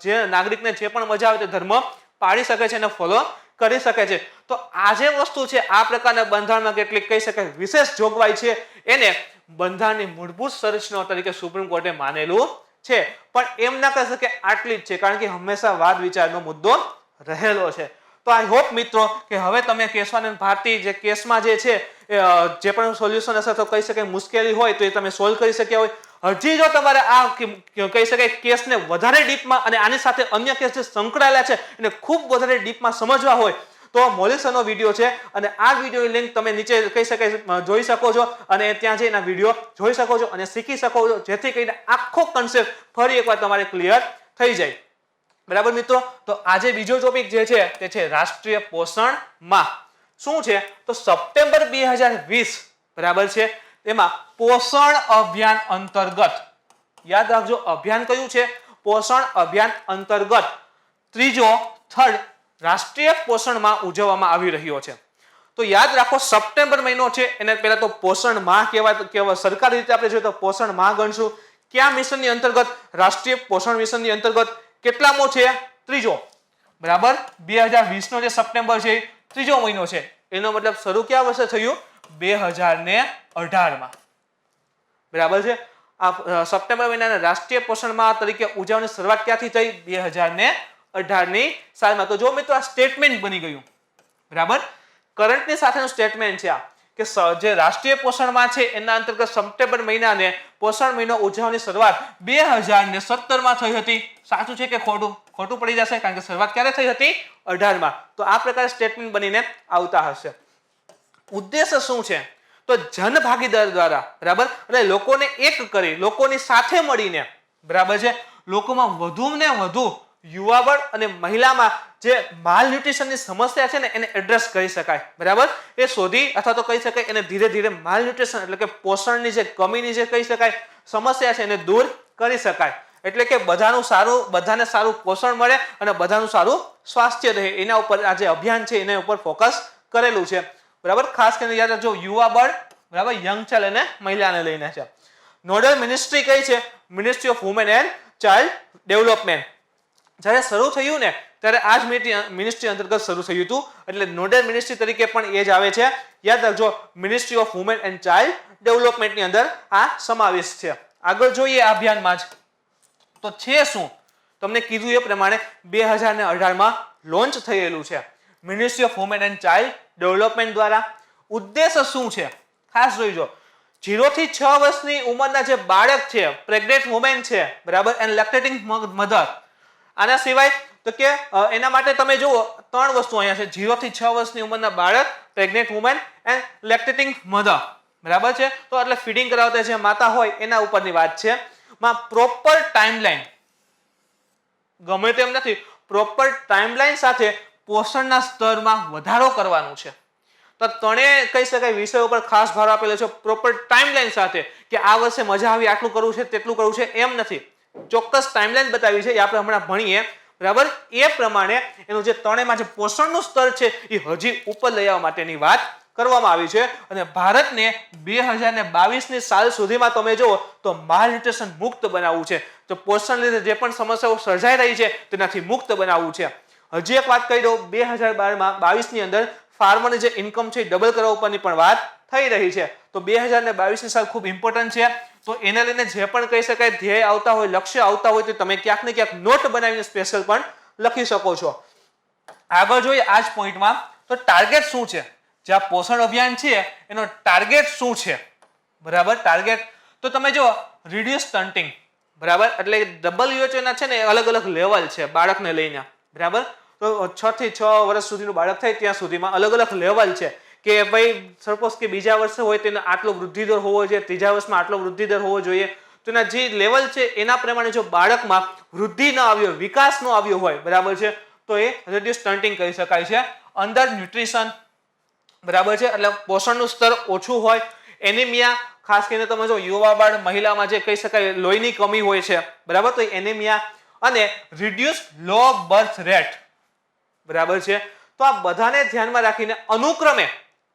જે નાગરિકને જે પણ મજા આવે તે ધર્મ પાળી શકે છે અને ફોલો કરી શકે છે. તો આ જે વસ્તુ છે આ પ્રકારના બંધારણમાં કેટલીક કહી શકાય વિશેષ જોગવાઈ છે, એને બંધારણની મૂળભૂત સંરચનાઓ તરીકે સુપ્રીમ કોર્ટે માનેલું છે. પણ એમ ના કહી શકે આટલી જ છે, કારણ કે હંમેશા વાદ વિચારનો મુદ્દો રહેલો છે. તો આઈ હોપ મિત્રો કે હવે તમે કેશવાનંદ ભારતી જે કેસમાં જે છે જે પણ સોલ્યુશન હશે તો કહી શકાય મુશ્કેલી હોય તો એ તમે સોલ્વ કરી શક્યા હોય. હજી જો તમારે આ કહી શકાય કેસને વધારે ડીપમાં અને આની સાથે અન્ય કેસ જે સંકળાયેલા છે એને ખૂબ વધારે ડીપમાં સમજવા હોય તો મોલિસનો વિડીયો છે અને આ વિડીયોની લિંક તમે નીચે કહી શકાય જોઈ શકો છો અને ત્યાં જઈને વિડીયો જોઈ શકો છો અને શીખી શકો છો, જેથી કરીને આખો કન્સેપ્ટ ફરી એકવાર તમારે ક્લિયર થઈ જાય. બરાબર મિત્રો. તો આજે બીજો ટોપિક જે છે તે છે રાષ્ટ્રીય પોષણ માહ. શું છે? તો સપ્ટેમ્બર 2020, બરાબર છે, તેમાં પોષણ અભિયાન અંતર્ગત, યાદ રાખજો અભિયાન કયું છે? પોષણ અભિયાન અંતર્ગત થર્ડ રાષ્ટ્રીય પોષણ માહ ઉજવવામાં આવી રહ્યો છે. તો યાદ રાખો સપ્ટેમ્બર મહિનો છે એને પહેલા તો પોષણ માહ કહેવાય. સરકારી રીતે આપણે જોઈએ તો પોષણ માહ ગણશું. કયા મિશનની અંતર્ગત? રાષ્ટ્રીય પોષણ મિશનની અંતર્ગત. કેટલામો છે? ત્રીજો, બરાબર. 2020 નો જે સપ્ટેમ્બર છે ત્રીજો મહિનો છે. એનો મતલબ શરૂ કયા વર્ષે થયું? 2018 માં, બરાબર છે. આ સપ્ટેમ્બર મહિનાના રાષ્ટ્રીય પોષણ માહ તરીકે ઉજવણી શરૂઆત ક્યાંથી થઈ? 2018 ની સાલમાં. તો જો મિત્રો આ સ્ટેટમેન્ટ બની ગયું, બરાબર. કરંટની સાથેનું સ્ટેટમેન્ટ છે આ કે જે રાષ્ટ્રીય પોષણ માહ છે એના અંતર્ગત સપ્ટેમ્બર મહિનાને પોષણ મહિનો ઉજવવાની શરૂઆત 2017 માં થઈ હતી. સાચું છે કે ખોટું? ખોટું પડી જશે, કારણ કે શરૂઆત ક્યારે થઈ હતી? 18 માં. તો આ પ્રકારે સ્ટેટમેન્ટ બનીને આવતા હશે. ઉદ્દેશ્ય શું છે? તો જન ભાગીદાર દ્વારા, બરાબર, એટલે લોકોને એક કરી, લોકોની સાથે મળીને, બરાબર છે, લોકોમાં વધુ ને વધુ યુવા બળ અને મહિલામાં જે માલ ન્યુટ્રિશનની સમસ્યા છે ને એને એડ્રેસ કરી શકાય, બરાબર. એ શોધી અથવા તો કહી શકાય એને ધીરે ધીરે માલ ન્યુટ્રિશન એટલે કે પોષણની જે કમીની જે કહી શકાય સમસ્યા છે એને દૂર કરી શકાય. એટલે કે બધાનું સારું, બધાને સારું પોષણ મળે અને બધાનું સારું સ્વાસ્થ્ય રહે, એના ઉપર આ જે અભિયાન છે એના ઉપર ફોકસ કરેલું છે, બરાબર. ખાસ કરીને યાદ રાખજો યુવા બળ, બરાબર, યંગ ચાઇલ્ડ અને મહિલાને લઈને છે. નોડલ મિનિસ્ટ્રી કઈ છે? Ministry of women and child development. જ્યારે શરૂ થયું ને ત્યારે આ જ મિનિસ્ટ્રી અંતર્ગત શરૂ થયું હતું, એટલે નોડલ મિનિસ્ટ્રી તરીકે પણ એ જ આવે છે. યાદ રાખજો ministry of women and child ડેવલપમેન્ટની અંદર આ સમાવેશ છે. આગળ જોઈએ આ અભિયાનમાં જ તો છે શું? તમને કીધું એ પ્રમાણે 2018 માં લોન્ચ થયેલું છે ministry of women and child development દ્વારા. ઉદ્દેશ્ય શું છે? ખાસ જોઈજો. 0 થી 6 વર્ષની ઉંમરના જે બાળક છે, પ્રેગ્નેન્ટ વુમેન છે, બરાબર, એન્ડ લેક્ટેટિંગ મધર. આના સિવાય તો કે એના માટે તમે જુઓ 3 વસ્તુ અહીંયા છે. 0 થી 6 વર્ષની ઉંમરના બાળક, પ્રેગ્નેન્ટ વુમેન એન્ડ લેક્ટેટિંગ મધર, બરાબર છે. તો એટલે ફીડિંગ કરાવતા જે માતા હોય એના ઉપરની વાત છે. માં પ્રોપર ટાઈમલાઈન, ગમે તેમ નથી, પ્રોપર ટાઈમલાઈન સાથે પોષણના સ્તરમાં વધારો કરવાનું છે. તો ત્રણે કહી શકાય વિષય ઉપર ખાસ ભાર આપેલો છે. પ્રોપર ટાઈમલાઈન સાથે કે આ વર્ષે મજા આવી આટલું કરવું છે તેટલું કરવું છે એમ નથી, ચોક્કસ ટાઈમલાઈન બતાવી છે એ આપણે હમણાં ભણીએ, બરાબર. એ પ્રમાણે એનું જે ત્રણેયમાં જે પોષણનું સ્તર છે એ હજી ઉપર લઈ આવવા માટેની વાત કરવામાં આવી છે. અને ભારતને 2022ની સાલ સુધીમાં તમે જુઓ તો માલન્યુટ્રિશન મુક્ત બનાવવું છે. તો પોષણ લીધે જે પણ સમસ્યાઓ સર્જાઈ રહી છે તેનાથી મુક્ત બનાવવું છે. હજી એક વાત કહી દઉં, 2022ની અંદર ફાર્મરની જે ઇન્કમ છે ડબલ કરવા ઉપરની પણ વાત થઈ રહી છે. તો 2022ની સાલ ખૂબ ઇમ્પોર્ટન્ટ છે. તો એને લઈને જે પણ કહી શકાય ધ્યેય આવતા હોય, લક્ષ્ય આવતા હોય તો તમે ક્યાંક ને ક્યાંક નોટ બનાવીને સ્પેશિયલ પણ લખી શકો છો. આગળ જોઈએ આ જ પોઈન્ટમાં તો ટાર્ગેટ શું છે? જે આ પોષણ અભિયાન છે એનો ટાર્ગેટ શું છે, બરાબર. ટાર્ગેટ તો તમે જો રિડ્યુસ સ્ટન્ટિંગ, બરાબર, એટલે WHO ના છે ને અલગ અલગ લેવલ છે બાળકને લઈને, બરાબર. તો 6 થી 6 વર્ષ સુધીનું બાળક થાય ત્યાં સુધીમાં અલગ અલગ લેવલ છે કે ભાઈ સપોઝ કે બીજા વર્ષે હોય તો એનો આટલો વૃદ્ધિદર હોવો જોઈએ, ત્રીજા વર્ષમાં આટલો વૃદ્ધિદર હોવો જોઈએ, તો એના જે લેવલ છે એના પ્રમાણે જો બાળકમાં વૃદ્ધિ ન આવ્યો, વિકાસ ન આવ્યો હોય, બરાબર છે, તો એ રિડ્યુસ સ્ટન્ટિંગ કહી શકાય છે. અંડર ન્યુટ્રિશન, બરાબર છે, એટલે પોષણનું સ્તર ઓછું હોય. એનિમિયા, ખાસ કરીને તમે જો યુવા બાળ મહિલામાં જે કહી શકાય લોહીની કમી હોય છે, બરાબર, તો એનિમિયા. અને રિડ્યુસ લો બર્થ રેટ, બરાબર છે. તો આ બધાને ધ્યાનમાં રાખીને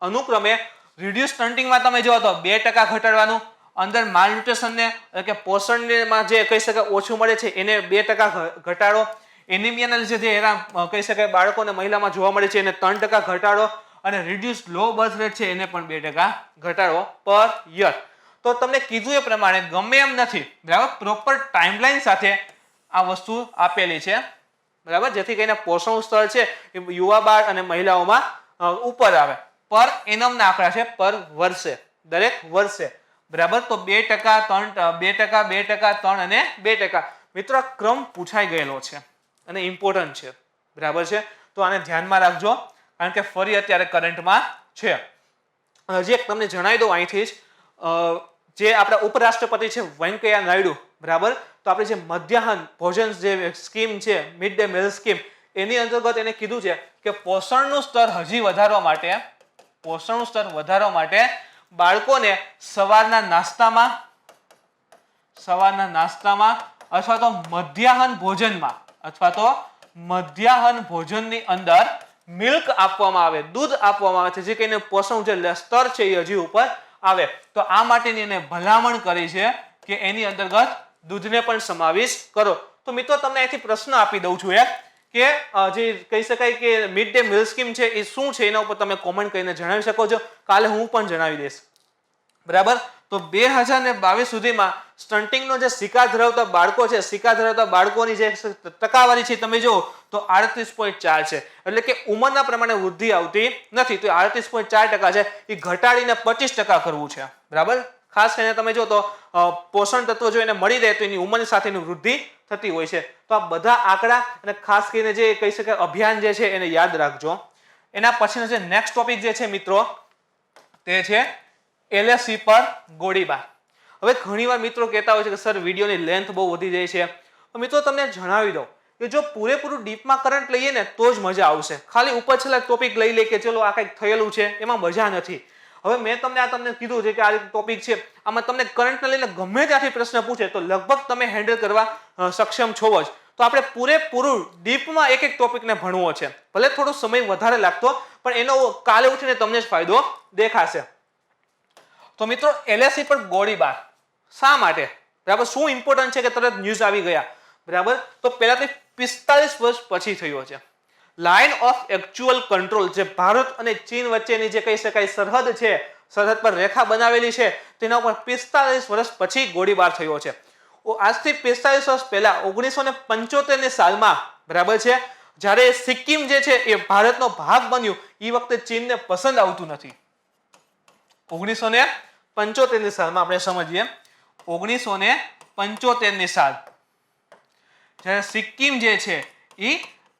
અનુક્રમે રિડ્યુસ સ્ટન્ટિંગમાં તમે જો તો 2% ઘટાડવાનું, અંદર માલન્યુટ્રિશનને એટલે કે પોષણમાં જે કહી શકાય ઓછું મળે છે એને 2% ઘટાડો, એનિમિયાના લીધે જે હેરાન કહી શકાય બાળકોને મહિલામાં જોવા મળે છે એને 3% ઘટાડો, અને રિડ્યુસ લો બર્થ રેટ છે એને પણ 2% ઘટાડો પર યર. તો તમને કીધું એ પ્રમાણે ગમે એમ નથી, બરાબર, પ્રોપર ટાઈમલાઈન સાથે આ વસ્તુ આપેલી છે, બરાબર, જેથી કરીને પોષણ સ્તર છે એ યુવા બાળ અને મહિલાઓમાં ઉપર આવે. પર એનમના આંકડા છે, પર વર્ષે, દરેક વર્ષે, બરાબર. તો 2%, 3%, 2%, 3% અને 2%. મિત્રો આ ક્રમ પૂછાઈ ગયેલો છે અને ઇમ્પોર્ટન્ટ છે, બરાબર છે. તો આને ધ્યાનમાં રાખજો, કારણ કે ફરી અત્યારે કરંટમાં છે. હજી એક તમને જણાવી દઉં અહીંથી જ જે આપણા ઉપરાષ્ટ્રપતિ છે વેંકૈયા નાયડુ, બરાબર, તો આપણે જે મધ્યાહન ભોજન જે સ્કીમ છે, મિડ ડે મીલ સ્કીમ, એની અંતર્ગત એને કીધું છે કે પોષણનું સ્તર હજી વધારવા માટે બાળકોને સવારના નાસ્તામાં અથવા તો મધ્યાહન ભોજનની અંદર મિલ્ક આપવામાં આવે, દૂધ આપવામાં આવે છે, જે કહીને પોષણ જે સ્તર છે એ હજી ઉપર આવે. તો આ માટેની એને ભલામણ કરી છે કે એની અંતર્ગત દૂધને પણ સમાવેશ કરો. તો મિત્રો તમને અહીંથી પ્રશ્ન આપી દઉં છું કે જે કહી શકાય કે મિડ ડે મીલ સ્કીમ છે એ શું છે, એના ઉપર તમે કોમેન્ટ કરીને જણાવી શકો છો. કાલે હું પણ જણાવી દઈશ, બરાબર. તો 2022 સુધીમાં સ્ટન્ટિંગનો જે શિકાર ધરાવતા બાળકો છે, શિકાર ધરાવતા બાળકોની જે ટકાવારી છે તમે જુઓ તો 38.4 છે, એટલે કે ઉંમરના પ્રમાણે વૃદ્ધિ આવતી નથી. તો 38.4% છે, એ ઘટાડીને 25% કરવું છે, બરાબર. ખાસ કરીને તમે જો તો પોષણ તત્વો જો એને મળી રહે તો એની ઉંમરની સાથેની વૃદ્ધિ થતી હોય છે. તો આ બધા આંકડા અને ખાસ કરીને જે કહી શકાય અભિયાન જે છે એને યાદ રાખજો. એના પછીનો જે નેક્સ્ટ ટોપિક જે છે મિત્રો તે છે LSE પર ગોળીબાર. હવે ઘણીવાર મિત્રો કહેતા હોય છે કે સર વિડીયોની લેન્થ બહુ વધી જાય છે. તો મિત્રો તમને જણાવી દઉં કે જો પૂરેપૂરું ડીપમાં કરંટ લઈએ ને તો જ મજા આવશે. ખાલી ઉપર છેલ્લા ટોપિક લઈ લે કે ચલો આ કંઈક થયેલું છે, એમાં મજા નથી. હવે મેં તમને કીધું છે કે આ ટોપિક છે, આમાં તમને કરંટને લઈને ગમે ત્યાંથી પ્રશ્ન પૂછે તો લગભગ તમે હેન્ડલ કરવા સક્ષમ છો જ. તો આપણે પૂરેપૂરું ડીપમાં એક ટોપિકને ભણવો છે. ભલે થોડો સમય વધારે લાગતો પણ એનો કાલે ઉઠીને તમને જ ફાયદો દેખાશે. તો મિત્રો LSE પર ગોળીબાર શા માટે, બરાબર, શું ઇમ્પોર્ટન્ટ છે કે તરત ન્યૂઝ આવી ગયા, બરાબર. તો પહેલાથી 45 વર્ષ પછી થયો છે. લાઇન ઓફ એક્ચ્યુઅલ કંટ્રોલ જે ભારત અને ચીન વચ્ચેની જે કહી શકાય સરહદ છે, સરહદ પર રેખા બનાવેલી છે, તેના ઉપર 45 વર્ષ પછી ગોળીબાર થયો છે. આજથી 45 વર્ષ પહેલા 1975ની સાલમાં, બરાબર છે, જ્યારે સિક્કિમ જે છે એ ભારતનો ભાગ બન્યું, એ વખતે ચીનને પસંદ આવતું નથી. 1975ની સાલમાં આપણે સમજીએ, 1975ની સાલ જ્યારે સિક્કિમ જે છે એ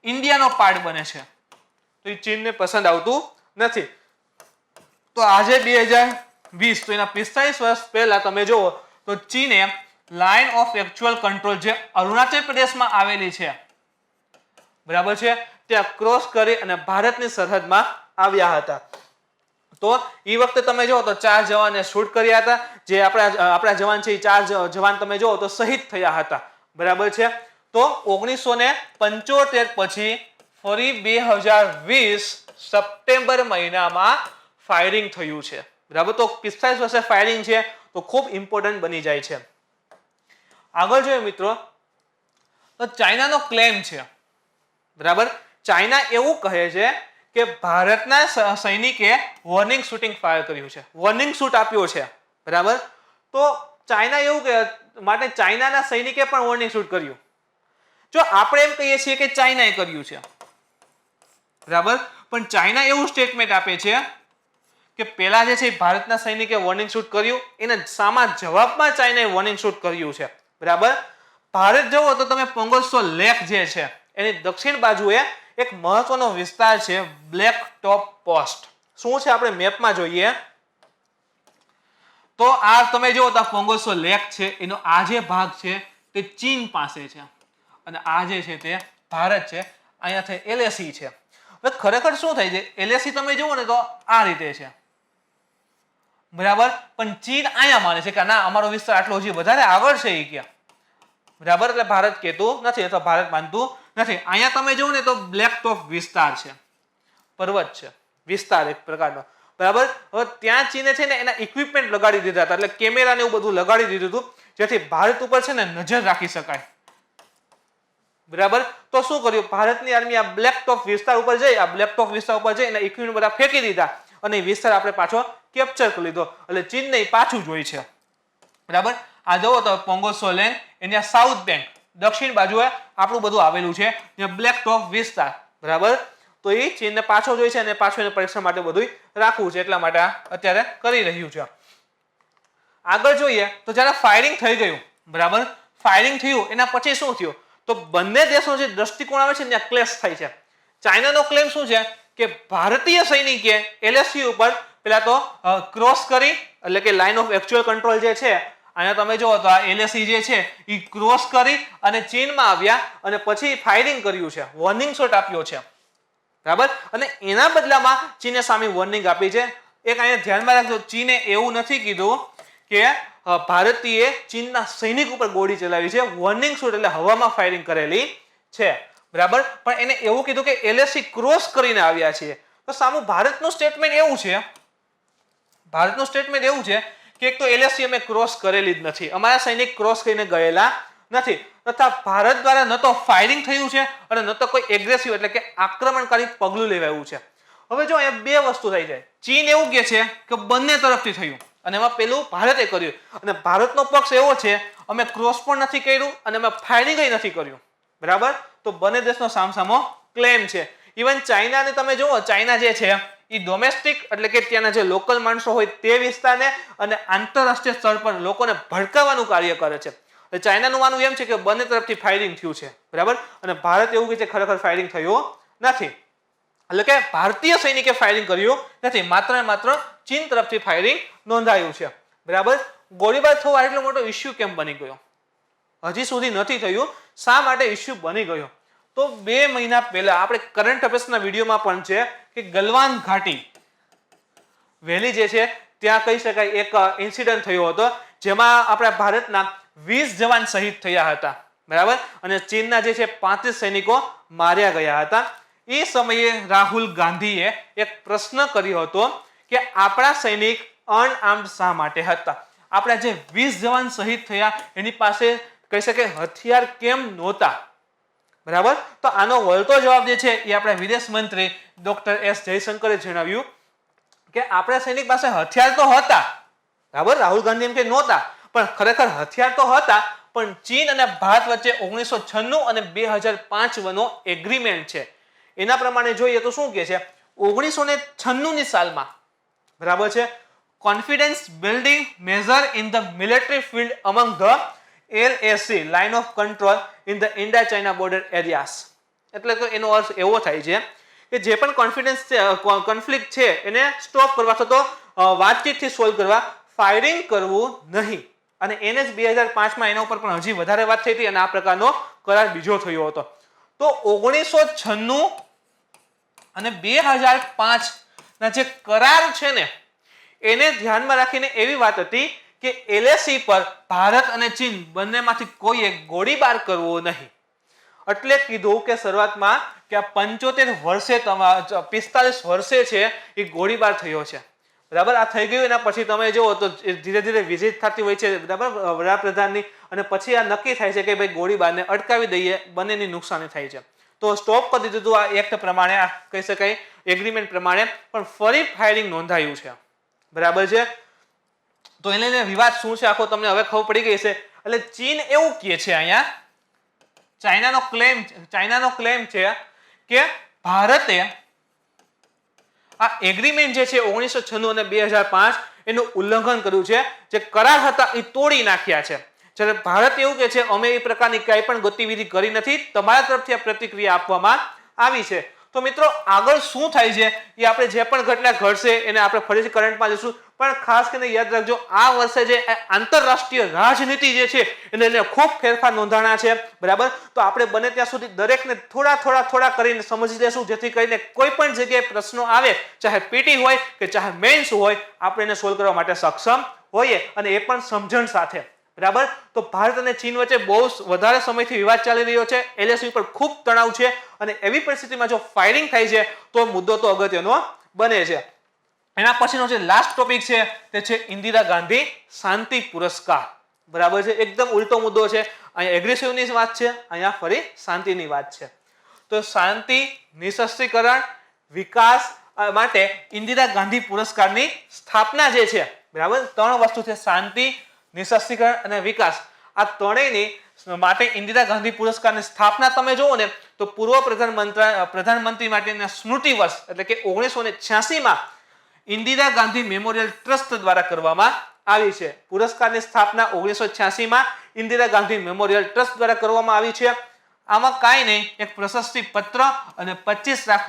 ઇન્ડિયાનો પાર્ટ બને છે, તો એ ચીનને પસંદ આવતું નથી. તો આજે 2020, તો એના 45 વર્ષ પહેલા તમે જુઓ તો ચીને લાઇન ઓફ એક્ચ્યુઅલ કંટ્રોલ જે અરુણાચલ પ્રદેશમાં આવેલી છે, બરાબર છે, ત્યાં ક્રોસ કરી અને ભારતની સરહદમાં આવ્યા હતા. તો એ વખતે તમે જુઓ તો 4 જવાનને શૂટ કર્યા હતા. જે આપણા જવાન છે એ 4 જવાન તમે જુઓ તો શહીદ થયા હતા, બરાબર છે. તો 1975 પછી ફરી 2020 સપ્ટેમ્બર મહિનામાં ફાયરિંગ થયું છે, બરાબર. તો 45 વર્ષે ફાયરિંગ છે તો ખૂબ ઇમ્પોર્ટન્ટ બની જાય છે. આગળ જોઈએ મિત્રો તો ચાઇનાનો ક્લેમ છે, બરાબર. ચાઇના એવું કહે છે કે ભારતના સૈનિકે વોર્નિંગ શૂટિંગ ફાયર કર્યું છે, વોર્નિંગ શૂટ આપ્યો છે, બરાબર. તો ચાઇના એવું કહે માટે ચાઇનાના સૈનિકે પણ વોર્નિંગ શૂટ કર્યું. જો આપણે એમ કહીએ છીએ કે ચાઇનાએ કર્યું છે, બરાબર, પણ ચાઇના એવું સ્ટેટમેન્ટ આપે છે કે પેલા જે છે ભારતના સૈનિકે વોર્નિંગ શૂટ કર્યું, એના સામા જવાબમાં ચાઇનાએ વોર્નિંગ શૂટ કર્યું છે, બરાબર. ભારત જુઓ તો તમે પોંગોત્સો લેક જે છે એની દક્ષિણ બાજુએ એક મહત્વનો વિસ્તાર છે બ્લેક ટોપ પોસ્ટ. શું છે આપણે મેપમાં જોઈએ તો આ તમે જુઓ તો પોંગોસો લેક છે એનો આ જે ભાગ છે તે ચીન પાસે છે અને આ જે છે તે ભારત છે, અહીંયાથી એલએસી છે. હવે ખરેખર શું થાય છે, એલએસી તમે જુઓ ને તો આ રીતે છે, બરાબર, પણ ચીન અહીંયા માને છે કે ના અમારો વિસ્તાર આટલો હજી વધારે આગળ છે એ ક્યાં, બરાબર, એટલે ભારત કહેતું નથી અથવા ભારત માનતું નથી. અહીંયા તમે જુઓ ને તો બ્લેક ટોપ વિસ્તાર છે, પર્વત છે, વિસ્તાર એક પ્રકારનો, બરાબર. હવે ત્યાં ચીને છે ને એના ઇક્વિપમેન્ટ લગાડી દીધા હતા, એટલે કેમેરા ને એવું બધું લગાડી દીધું હતું જેથી ભારત ઉપર છે ને નજર રાખી શકાય, બરાબર. તો શું કર્યું, ભારતની આર્મી આ બ્લેક ટોપ વિસ્તાર ઉપર જઈ એના ઇક્વિપમેન્ટ બધા ફેંકી દીધા અને એ વિસ્તાર આપણે પાછો કેપ્ચર કરી લીધો, એટલે ચીનને પાછું જોઈ છે, બરાબર. આ જુઓ તો પોંગોસો લેક, એની સાઉથ બેંક દક્ષિણ બાજુએ આપણું બધું આવેલું છે, ત્યાં બ્લેક ટોપ વિસ્તાર, બરાબર. તો એ ચીનને પાછો જોઈ છે અને પાછો એને પરીક્ષણ માટે બધું રાખવું છે, એટલા માટે આ અત્યારે કરી રહ્યું છે. આગળ જોઈએ તો જ્યારે ફાયરિંગ થઈ ગયું, બરાબર, ફાયરિંગ થયું એના પછી શું થયું તો બંને દેશો જે દ્રષ્ટિકોણ આવે છે ત્યાં ક્લેશ થાય છે. ચાઇનાનો ક્લેમ શું છે કે ભારતીય સૈનિકે એલએસી ઉપર પેલા તો ક્રોસ કરી, એટલે કે લાઇન ઓફ એક્ચ્યુઅલ કંટ્રોલ જે છે અહીંયા તમે જુઓ તો આ એલએસી જે છે એ ક્રોસ કરી અને ચીનમાં આવ્યા અને પછી ફાયરિંગ કર્યું છે, વોર્નિંગ શોટ આપ્યો છે, બરાબર. અને એના બદલામાં ચીને સામે વોર્નિંગ આપી છે. એક અહીંયા ધ્યાનમાં રાખજો, ચીને એવું નથી કીધું કે ભારતીય ચીનના સૈનિક ઉપર ગોળી ચલાવી છે, વોર્નિંગ શોટ એટલે હવામાં ફાયરિંગ કરેલી છે, બરાબર. પણ એને એવું કીધું કે એલએસી ક્રોસ કરીને આવ્યા છે. તો સામું ભારતનું સ્ટેટમેન્ટ એવું છે કે એક તો એલએસી અમે ક્રોસ કરેલી જ નથી, અમારા સૈનિક ક્રોસ કરીને ગયેલા નથી, તથા ભારત દ્વારા ન તો ફાયરિંગ થયું છે અને ન તો કોઈ એગ્રેસિવ એટલે કે આક્રમણકારી પગલું લેવાયું છે. હવે જો અહીંયા બે વસ્તુ થઈ જાય, ચીન એવું કહે છે કે બંને તરફથી થયું અને એમાં પેલું ભારતે કર્યું, અને ભારતનો પક્ષ એવો છે અમે ક્રોસ પણ નથી કર્યું અને અમે ફાયરિંગ નથી કર્યું, બરાબર. તો બંને દેશનો સામસામો ક્લેમ છે. ઇવન ચાઇનાને તમે જુઓ, ચાઇના જે છે એ ડોમેસ્ટિક એટલે કે ત્યાંના જે લોકલ માણસો હોય તે વિસ્તારને અને આંતરરાષ્ટ્રીય સ્તર પર લોકોને ભડકાવવાનું કાર્ય કરે છે. ચાઇનાનું માનવું એમ છે કે બંને તરફથી ફાયરિંગ થયું છે, બરાબર, અને ભારત એવું કહે છે ખરેખર ફાયરિંગ થયું નથી, એટલે કે ભારતીય સૈનિકે ફાયરિંગ કર્યું નથી, માત્ર ને માત્ર ચીન તરફથી ફાયરિંગ નોંધાયું છે, બરાબર. ગોળીબાર થવા એટલો મોટો ઇસ્યુ કેમ બની ગયો, હજી સુધી નથી થયું, શા માટે ઇસ્યુ બની ગયો? તો 2 મહિના પહેલા આપણે કરંટ અફેર્સના વિડીયોમાં પણ છે કે ગલવાન ઘાટી વેલી જે છે ત્યાં કહી શકાય એક ઇન્સિડન્ટ થયો હતો, જેમાં આપણા ભારતના 20 જવાન શહીદ થયા હતા, બરાબર, અને ચીનના જે છે 35 સૈનિકો માર્યા ગયા હતા. એ સમયે રાહુલ ગાંધીએ એક પ્રશ્ન કર્યો હતો કે આપણા સૈનિક અનઆર્મ્ડ શા માટે હતા, આપણા જે 20 જવાન શહીદ થયા એની પાસે કહી શકાય હથિયાર કેમ નહોતા, બરાબર. તો આનો વળતો જવાબ જે છે એ આપણા વિદેશ મંત્રી ડોક્ટર એસ જયશંકરે જણાવ્યું કે આપણા સૈનિક પાસે હથિયાર તો હતા, બરાબર. રાહુલ ગાંધી એમ કે નહોતા, પણ ખરેખર હથિયાર તો હતા, પણ ચીન અને ભારત વચ્ચે 1996 અને 2005 નો એગ્રીમેન્ટ છે, એના પ્રમાણે જોઈએ તો શું કહે છે 1996 ની સાલમાં, બરાબર છે, confidence building measure in the military field અમંગ the LAC line of control in the Indo China border areas. એટલે કે એનો અર્થ એવો થાય છે કે જે પણ કોન્ફ્લિક્ટ છે એને સ્ટોપ કરવા અથવા તો વાતચીતથી સોલ્વ કરવા, ફાયરિંગ કરવું નહીં. અને એને જ 2005માં એના ઉપર પણ હજી વધારે વાત થઈ હતી અને આ પ્રકારનો કરાર બીજો થયો હતો. તો 1996 અને 2005 ના જે કરાર છે ને એને ધ્યાનમાં રાખીને એવી વાત હતી કે એલએસી પર ભારત અને ચીન બંનેમાંથી કોઈએ ગોળીબાર કરવો નહીં. એટલે કીધું કે શરૂઆતમાં કે આ 75 વર્ષે 45 વર્ષે છે એ ગોળીબાર થયો છે, બરાબર. આ થઈ ગયું એના પછી તમે જુઓ તો ધીરે ધીરે વિઝિટ થતી હોય છે, બરાબર, વડાપ્રધાનની, અને પછી આ નક્કી થાય છે કે ભાઈ ગોળીબારને અટકાવી દઈએ, બંનેની નુકસાની થાય છે, તો સ્ટોપ કરી દીધું હતું. આ એક્ટ પ્રમાણે, આ કહી શકાય એગ્રીમેન્ટ પ્રમાણે, પણ ફરી ફાયરિંગ નોંધાયું છે, બરાબર છે. તો એને લઈને વિવાદ શું છે આખો તમને હવે ખબર પડી ગઈ છે. એટલે ચીન એવું કહે છે, અહીંયા ચાઇનાનો ક્લેમ છે કે ભારતે આ એગ્રીમેન્ટ જે છે 1996 અને 2005 એનું ઉલ્લંઘન કર્યું છે, જે કરાર હતા એ તોડી નાખ્યા છે. જ્યારે ભારત એવું કહે છે અમે એ પ્રકારની કંઈ પણ ગતિવિધિ કરી નથી, તમારા તરફથી આ પ્રતિક્રિયા આપવામાં આવી છે. તો મિત્રો આગળ શું થાય છે એ આપણે જે પણ ઘટના ઘડશે એને આપણે ફરીથી કરંટમાં લઈશું, પણ ખાસ કરીને યાદ રાખજો આ વર્ષે જે આંતરરાષ્ટ્રીય રાજનીતિ જે છે એને લઈને ખૂબ ફેરફાર નોંધાણા છે, બરાબર. તો આપણે બને ત્યાં સુધી દરેકને થોડા કરીને સમજી લેશું, જેથી કરીને કોઈ પણ જગ્યાએ પ્રશ્નો આવે, ચાહે પીટી હોય કે ચાહે મેઇન્સ હોય, આપણે એને સોલ્વ કરવા માટે સક્ષમ હોઈએ, અને એ પણ સમજણ સાથે, બરાબર. તો ભારત અને ચીન વચ્ચે બહુ વધારે સમયથી વિવાદ ચાલી રહ્યો છે, LSU પર ખૂબ તણાવ છે, અને એવી પરિસ્થિતિમાં જો ફાયરિંગ થાય છે તો મુદ્દો તો અગત્યનો બને છે. એના પછીનો જે લાસ્ટ ટોપિક છે તે છે ઇન્દિરા ગાંધી શાંતિ પુરસ્કાર, બરાબર છે. એકદમ ઉલટો મુદ્દો છે, અહીંયા એગ્રેસિવની વાત છે, અહીંયા ફરી શાંતિની વાત છે. તો શાંતિ, નિઃશસ્ત્રીકરણ, વિકાસ માટે ઇન્દિરા ગાંધી પુરસ્કારની સ્થાપના જે છે, બરાબર, 3 વસ્તુ છે, શાંતિ, નિઃશસ્ત્રીકરણ અને વિકાસ. આ ત્રણેયની માટે ઇન્દિરા ગાંધી પુરસ્કારની સ્થાપના તમે જુઓ ને તો પૂર્વ પ્રધાનમંત્રી માટેના સ્મૃતિ વર્ષ એટલે કે 1986માં ઇન્દિરા ગાંધી મેમોરિયલ ટ્રસ્ટ દ્વારા કરવામાં આવી છે. પુરસ્કારની સ્થાપના 1986માં ઇન્દિરા ગાંધી મેમોરિયલ ટ્રસ્ટ દ્વારા કરવામાં આવી છે. આમાં કાંઈ નહીં, એક પ્રશસ્તિ પત્ર અને 25 લાખ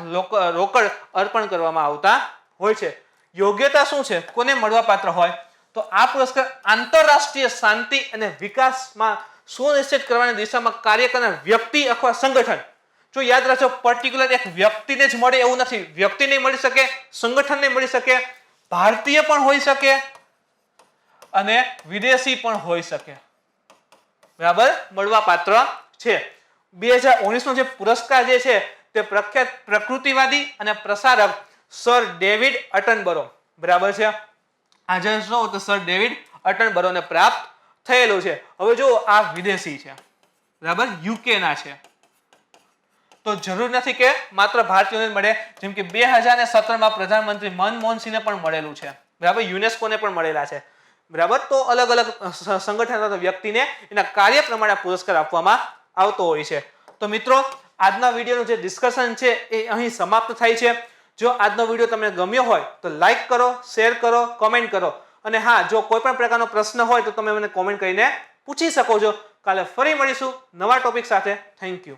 રોકડ અર્પણ કરવામાં આવતા હોય છે. યોગ્યતા શું છે, કોને મળવા પાત્ર હોય, તો આ પુરસ્કાર આંતરરાષ્ટ્રીય શાંતિ અને વિકાસમાં સુનિશ્ચિત કરવાની દિશામાં કાર્ય કરનાર વ્યક્તિ અથવા સંગઠન. જો યાદ રાખજો, પર્ટિક્યુલર એક વ્યક્તિને જ મળે એવું નથી, વ્યક્તિને મળી શકે, સંગઠનને મળી શકે, ભારતીય પણ હોઈ શકે અને વિદેશી પણ હોઈ શકે, બરાબર, મળવા પાત્ર છે. 2019નો જે પુરસ્કાર જે છે તે પ્રખ્યાત પ્રકૃતિવાદી અને પ્રસારક સર ડેવિડ એટનબરો, બરાબર છે. આજે શું તો સર ડેવિડ એટનબરોને પ્રાપ્ત થયેલું છે. હવે જો આ વિદેશી છે, બરાબર, UK ના છે, તો જરૂર નથી કે માત્ર ભારતીયોને મળે, જેમ કે 2017માં પ્રધાનમંત્રી મનમોહન સિંહને પણ મળેલું છે, બરાબર, યુનેસ્કોને પણ મળેલા છે, બરાબર. તો અલગ અલગ સંગઠન અથવા વ્યક્તિને એના કાર્ય પ્રમાણે પુરસ્કાર આપવામાં આવતો હોય છે. તો મિત્રો આજના વિડીયોનું જે ડિસ્કશન છે એ અહીં સમાપ્ત થાય છે. જો આજનો વિડીયો તમને ગમ્યો હોય તો લાઈક કરો, શેર કરો, કોમેન્ટ કરો, અને હા, જો કોઈ પણ પ્રકારનો પ્રશ્ન હોય તો તમે મને કોમેન્ટ કરીને પૂછી શકો છો. કાલે ફરી મળીશું નવા ટોપિક સાથે. Thank you.